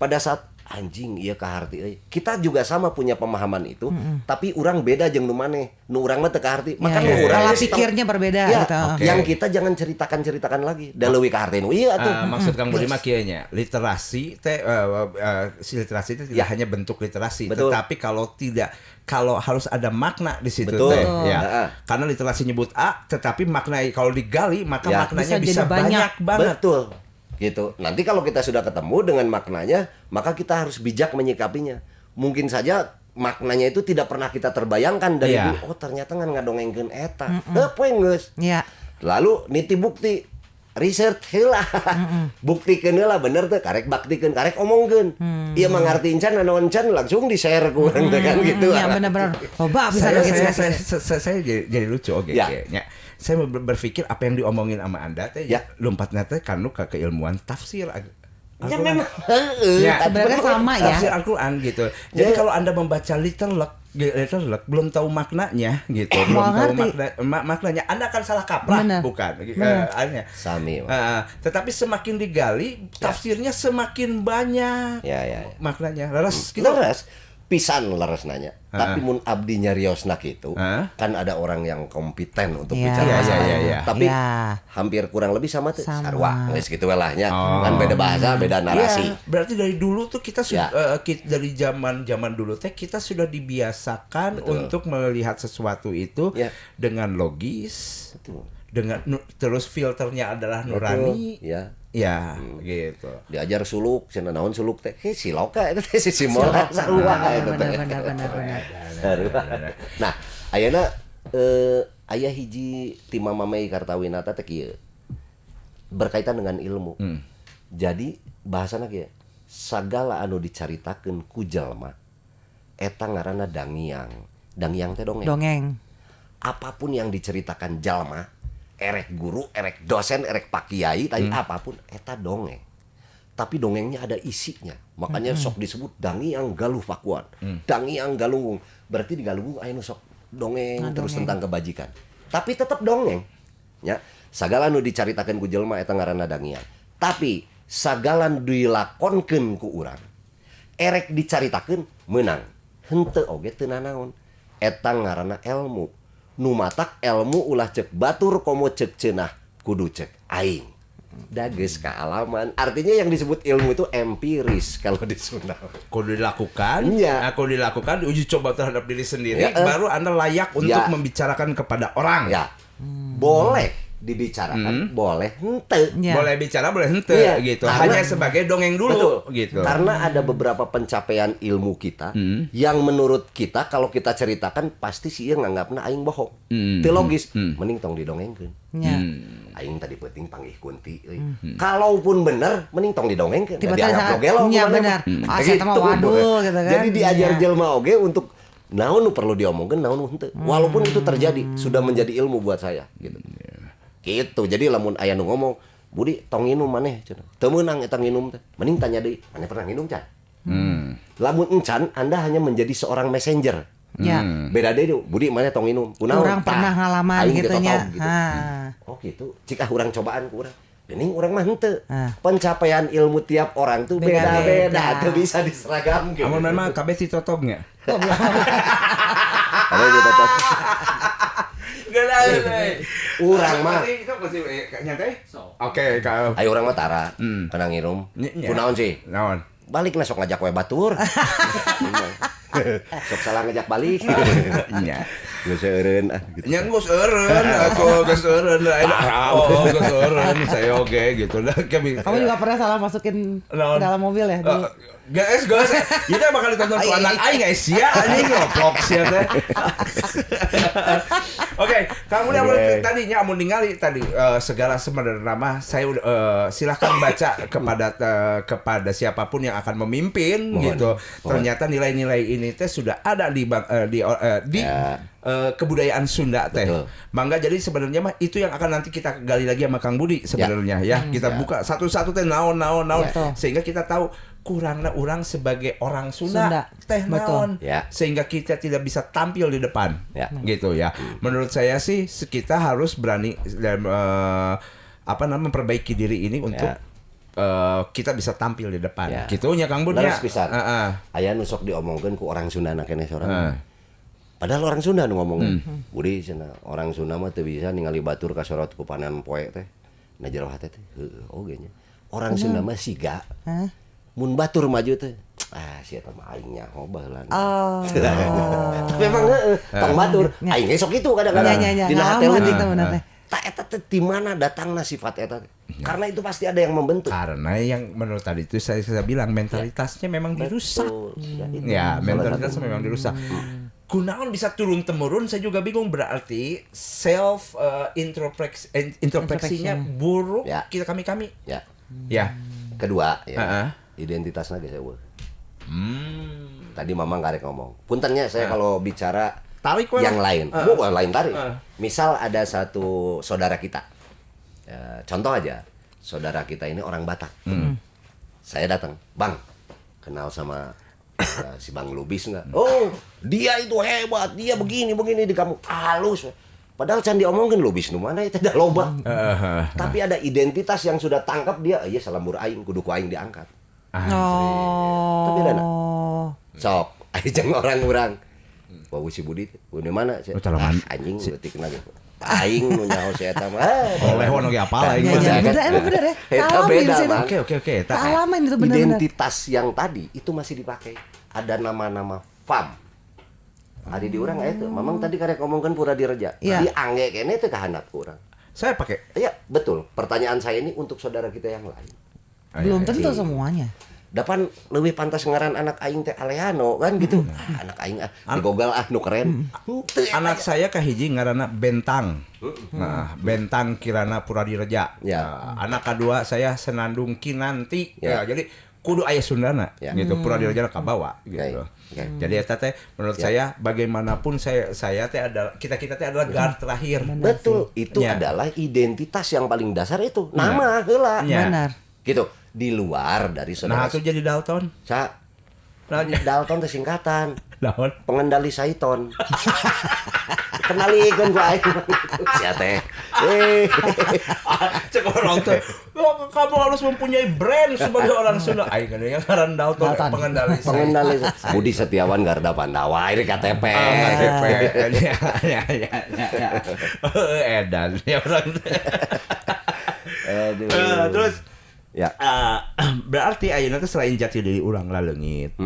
Pada saat anjing ieu kaharti euy. Kita juga sama punya pemahaman itu, tapi urang beda jeung nu maneh. Nu urang mah teu kaharti. Maka nu urang pikirnya berbeda gitu. Yang kita jangan ceritakan lagi. Da leuwih kaharti nu ieu atuh. Maksud Kang Budi mah kieu nya. Literasi teh si literasi itu tidak hanya bentuk literasi, tetapi kalau harus ada makna di situ teh ya. Karena literasi nyebut A, tetapi makna kalau digali maka maknanya bisa banyak banget. Betul. Gitu. Nanti kalau kita sudah ketemu dengan maknanya, maka kita harus bijak menyikapinya. Mungkin saja maknanya itu tidak pernah kita terbayangkan dari dulu. Oh ternyata ngadongengkeun eta. Poe geus. Lalu niti bukti, research heula. Buktikeun heula bener teh, karek baktikeun, karek omongkeun. Ieu mah ngartiin can naon can langsung di-share ku urang teh kan gitu. Iya benar-benar. Loba bisa saya jadi lucu kayaknya. Saya berpikir apa yang diomongin sama Anda teh lompatnya teh kanu ke keilmuan tafsir. Ya memang sebenarnya sama ya. Tafsir Al-Qur'an gitu. Jadi kalau Anda membaca literlek belum tahu maknanya gitu, belum tahu maknanya Anda akan salah kaprah bukan? Sami. Tetapi semakin digali tafsirnya semakin banyak. Maknanya. Laras pisan laras nanya. Tapi mun abdi nyariosna kitu, kan ada orang yang kompeten untuk bicara. Tapi hampir kurang lebih sama tuh sarua, geus kitu we lah nya. Kan beda bahasa, beda narasi. Berarti dari dulu tuh kita sudah dari zaman dulu teh kita sudah dibiasakan untuk melihat sesuatu itu dengan logis. Dengan terus filternya adalah nurani. Ya, gitu. Diajar suluk, cenah naon suluk teh? Siloka eta teh si mola sarua eta teh. Benar. Nah, ayeuna aya hiji ti Mama Mei Kartawinata teh kieu. Berkaitan dengan ilmu. Jadi bahasana kieu, sagala anu dicaritakeun ku jalma eta ngaranna dangiang. Dangiang teh dongeng. Apapun yang diceritakan jalma, erek guru, erek dosen, erek pak kiai, tadi apapun eta dongeng. Tapi dongengnya ada isinya. Makanya sok disebut dangiang galuh pakuan. Dangiang galunggung. Berarti di galunggung aya nu sok dongeng terus tentang kebajikan. Tapi tetap dongeng. Ya, sagala nu dicaritakeun ku jelema eta ngaranna dangiang. Tapi sagala nu dilakonkeun ku urang erek dicaritakeun meunang. Henteu oge teu nanaon. Eta ngaranna ilmu. Nu matak ilmu ulah cek batur komo cek cenah kudu cek aing. Dageus kaalaman. Artinya yang disebut ilmu itu empiris kalau di Sunda. Kudu dilakukan, kudu dilakukan, uji coba terhadap diri sendiri, baru Anda layak untuk membicarakan kepada orang. Boleh dibicarakan, boleh henteu. Boleh bicara, boleh henteu gitu. Hanya sebagai dongeng dulu gitu. Karena ada beberapa pencapaian ilmu kita yang menurut kita kalau kita ceritakan pasti sih nganggapna aing bohong. Teu logis. Mending tong didongengkeun. Aing tadi penting panggih kunti euy. Kalaupun bener mending tong didongengkeun. Dianggap gelo. Iya benar. Asa mah waduh gitu kan. Jadi diajar jelema oge untuk naon nu perlu diomongkeun, naon nu henteu. Walaupun itu terjadi, sudah menjadi ilmu buat saya gitu. Gitu. Jadi lamun aya nu ngomong, "Budi, tong nginum maneh?" cenah. Teu meunang eta nginum teh. Mending tanya deui, "Maneh pernah nginum can?" Lamun encan, Anda hanya menjadi seorang messenger. Beda deui, "Budi, maneh tong nginum?" Kunaon? Urang pernah ngalaman gitu nya. Oh gitu. Cik urang cobaan ku urang. Geuning urang mah henteu. Pencapaian ilmu tiap orang tuh beda-beda, teu bisa diseragamkeun. Amun memang kabeh ditotognya. Ada gitu tuh. Gak ada. Urang mah. Oke, kalau Ayo urang mah tara. Kana ngirum. Kunaon sih? naon? Balik na sok ngajak we batur. Sok salah ngajak balik. Nya. Geus eureun gitu. Nya geus eureun, aku geus eureun. Oh, geus eureun saya oge gitu. Kamu juga pernah salah masukin ke dalam mobil ya? Dulu? Guys, kita bakal ditonton tuh anak aing guys ya, anjing ngoplok sia teh. Oke, kamu tadinya mau ningali tadi segala sebenarnya mah saya silahkan baca kepada siapapun yang akan memimpin gitu. Ternyata nilai-nilai ini teh sudah ada di kebudayaan Sunda teh. Mangga jadi sebenarnya mah itu yang akan nanti kita gali lagi sama Kang Budi sebenarnya ya. Kita buka satu-satu teh naon sehingga kita tahu kurangnya orang sebagai orang Sunda. Teh naon sehingga kita tidak bisa tampil di depan gitu ya. Menurut saya sih kita harus berani dan memperbaiki diri ini untuk kita bisa tampil di depan. Gitunya Kang Budi. Leres pisan. Aya nu sok diomongkeun ku orang Sunda keneh sorang. Padahal orang Sunda nu ngomongin. Budi cenah orang Sunda mah teu bisa ningali batur kasorot ku panen poe teh. Na jero hate teh. Oge nya. Orang Sunda mah siga. Mun batur maju teh. Si eta mah aing nyaho baheula. Tapi memang tong batur aing ge sok kitu kadang-kadang. Dina hate leutik teh. Tak eta teh di mana datangna sifat eta teh. Karena itu pasti ada yang membentuk. Karena yang menurut tadi itu saya bilang mentalitasnya memang dirusak. Ya, mentalitasnya memang dirusak. Kunaon bisa turun temurun saya juga bingung, berarti self introspeksinya buruk kita kami. Ya. Kedua identitasnya geus eueuh. Tadi Mamang karek ngomong. Puntennya saya kalau bicara tarik yang lain. Bukan lain tarik. Misal ada satu saudara kita. Contoh aja. Saudara kita ini orang Batak. Saya datang, "Bang, kenal sama si Bang Lubis enggak?" "Oh, dia itu hebat, dia begini di kamu halus." Padahal can diomongin Lubis nu mana eta da loba. Tapi ada identitas yang sudah tangkap dia, ieu salambur aing kudu ku aing diangkat. Tapi lana. Sok, aing orang-orang. Wah, si Budi, di mana? Anjing leutik na gitu. Aing nu nyaho si eta mah. Oleh ono ge apal aing mah. Bener ya. Eta beda, Bang. Oke. Alaman itu bener-bener. Identitas yang tadi itu masih dipakai. Ada nama-nama fam. Adi di urang itu. Mamang tadi karek ngomongkeun Pura Direja. Di angge kene teh kahandap urang. Saya pakai. Iya, betul. Pertanyaan saya ini untuk saudara kita yang lain. Belum tentu semuanya. Dapan leuwih pantas ngaran anak aing teh Aleano kan gitu. Anak aing digogal nu keren. Anak saya kahiji ngaranna Bentang. Nah, Bentang kirana Pura Direja. Anak kedua saya Senandung Kinanti. Jadi kudu aya Sundana gitu. Pura Direja kabawa gitu. Jadi eta teh menurut saya bagaimanapun saya teh adalah kita teh adalah gar terakhir. Betul. Itu adalah identitas yang paling dasar itu. Nama heula. Benar. Gitu. Di luar dari saudara. Nah, itu jadi Dalton. Dalton teh singkatan. Dalton. Pengendali Saiton. Kenalikeun ku aing. Sia teh. Cek orang teh. Kamu harus mempunyai brand sebagai orang Sunda. Aing yang ngaran Dalton pengendali. Budi Setiawan Garda Pandawa ini KTP. Ya. Edan ya orang. Terus berarti ayeuna teh selain jati diri urang laleungit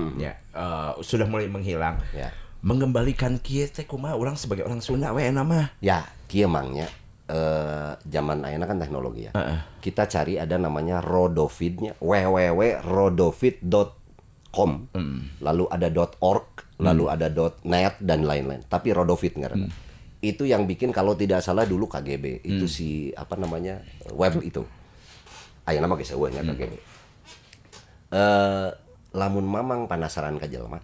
sudah mulai menghilang. Mengembalikan kieu teh kumaha urang sebagai orang Sunda we mah. Ya, kieu mangnya zaman ayeuna kan teknologi ya. Kita cari ada namanya Rodofeed-nya www.rodofeed.com. Lalu ada .org, lalu ada .net dan lain-lain. Tapi Rodofeed ngaranna. Itu yang bikin kalau tidak salah dulu KGB. Itu si web itu. Ayeuna mah geus eueuh nya KGB. Lamun Mamang panasaran ka jelema.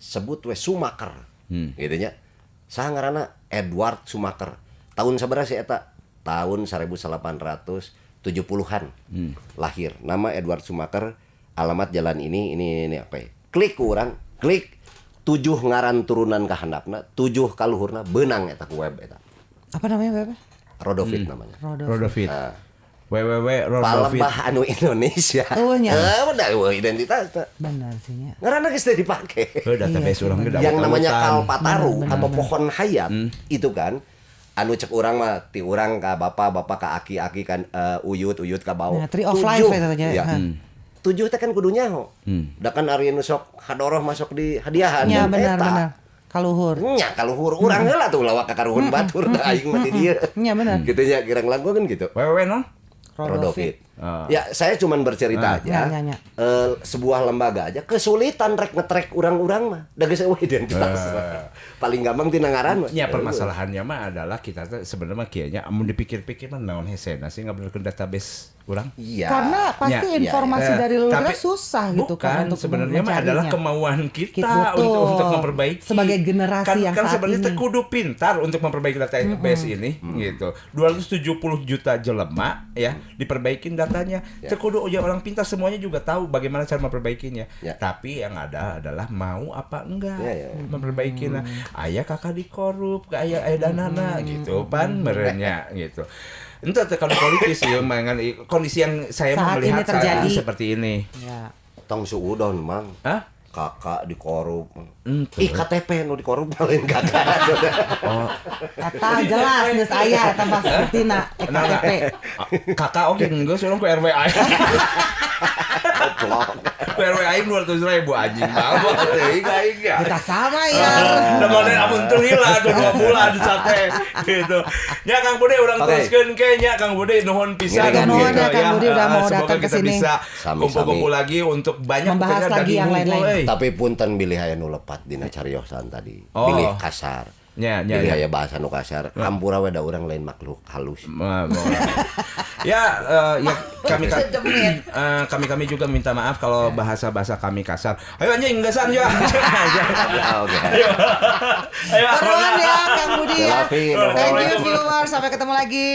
Sebut we Sumaker. Gitu nya. Saha ngaranna Edward Sumaker. Tahun sabaraha si eta? Tahun 1870-an. Lahir. Nama Edward Sumaker, alamat jalan ini apa ya? Klik urang, klik 7 ngaran turunan ka handapna, 7 kaluhurna beunang eta ku web eta. Apa namanya web? Rodofeed namanya. Rodofeed. www.roldovit. Palembah anu Indonesia. Nya. Benar identitas. Benar sih nya. Ngaranna geus teu dipake. Database urang ge Yang namanya dahutan. kalpataru atau pohon hayat itu kan anu cek urang mah ti urang ka bapak ka aki-aki kan uyut ka bau. Nah, tree of life eta nya. Ya. 7 teh kan kudu nyaho. Da kan ari nu sok hadoroh masuk di hadiahan. Ya dan benar eta. benar. Kaluhur. Nya kaluhur urang heula tuh lawak ka karuhun batur da aing mah ti dieu. Nya benar. Gitu nya kirang lagu kan gitu. www non? Rodovit. Ya, saya cuman bercerita aja. Ya. Sebuah lembaga aja kesulitan rek ngetrek urang-urang mah. Da geus eueuh identitas. Paling gampang tina ngaran mah. Ya permasalahannya mah adalah kita tuh sebenarnya kianya amun dipikir-pikir mah naon hesena sih ngabenerkeun database urang. Iya. Karena pasti Ya, informasi dari luar Tapi susah gitu bukan, kan untuk sebenarnya mah adalah kemauan kita Betul. untuk memperbaiki Sebagai generasi yang kan saat sebenarnya ini. teh kudu pintar untuk memperbaiki database ini gitu. 270 juta jelema ya diperbaikin datanya. Teu kudu ya orang pintar semuanya juga tahu bagaimana cara memperbaikinya. Ya. Tapi yang ada adalah mau apa enggak Ya. memperbaikinya. Aya kakak dikorup, aya danana gitu pan merenya gitu. Entah kalau politis ya mangan kondisi yang saya Saat melihat ini terjadi. saat seperti ini. Ya. Tong suudon mang. Hah? Kakak dikorup. Ente. KTP nu dikorup lain kakak. Oh, Eta jelas geus aya eta mah buktina KTP. kakak oke geus urang ku RWA. Ku RWA 200.000 anjing bawa teh aing ya. Kita sama ya. Da mane amun teu lila 2 bulan sate gitu. Nya Kang Bude urang Oke. teruskeun ke nya Kang Bude nuhun pisan Ya, nuhun ya, Kang Bude udah mau semoga datang ke kita sini. bisa Sami-sami. kumpul-kumpul lagi untuk banyak Membahas pokoknya lagi daging yang hungkul, lain-lain. Tapi punten bilih aya nu lepat dina cariosan tadi. Oh. Bilih kasar. Nya Bilih aya bahasa nu kasar. Hampura we da urang lain makhluk halus. Ya, kami juga minta maaf kalau bahasa kami kasar. Ayo anjing gesan ya. Ya, oke. Ayo. Nuhun ya Kang Budi ya. Thank Thank you viewers, sampai ketemu lagi.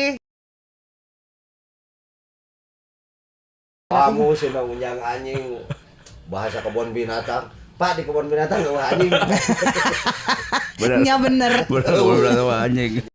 Kamu senang unyang anjing bahasa kebun binatang. Pak di kebun binatang nggak anjing. Nya bener. Bener anjing.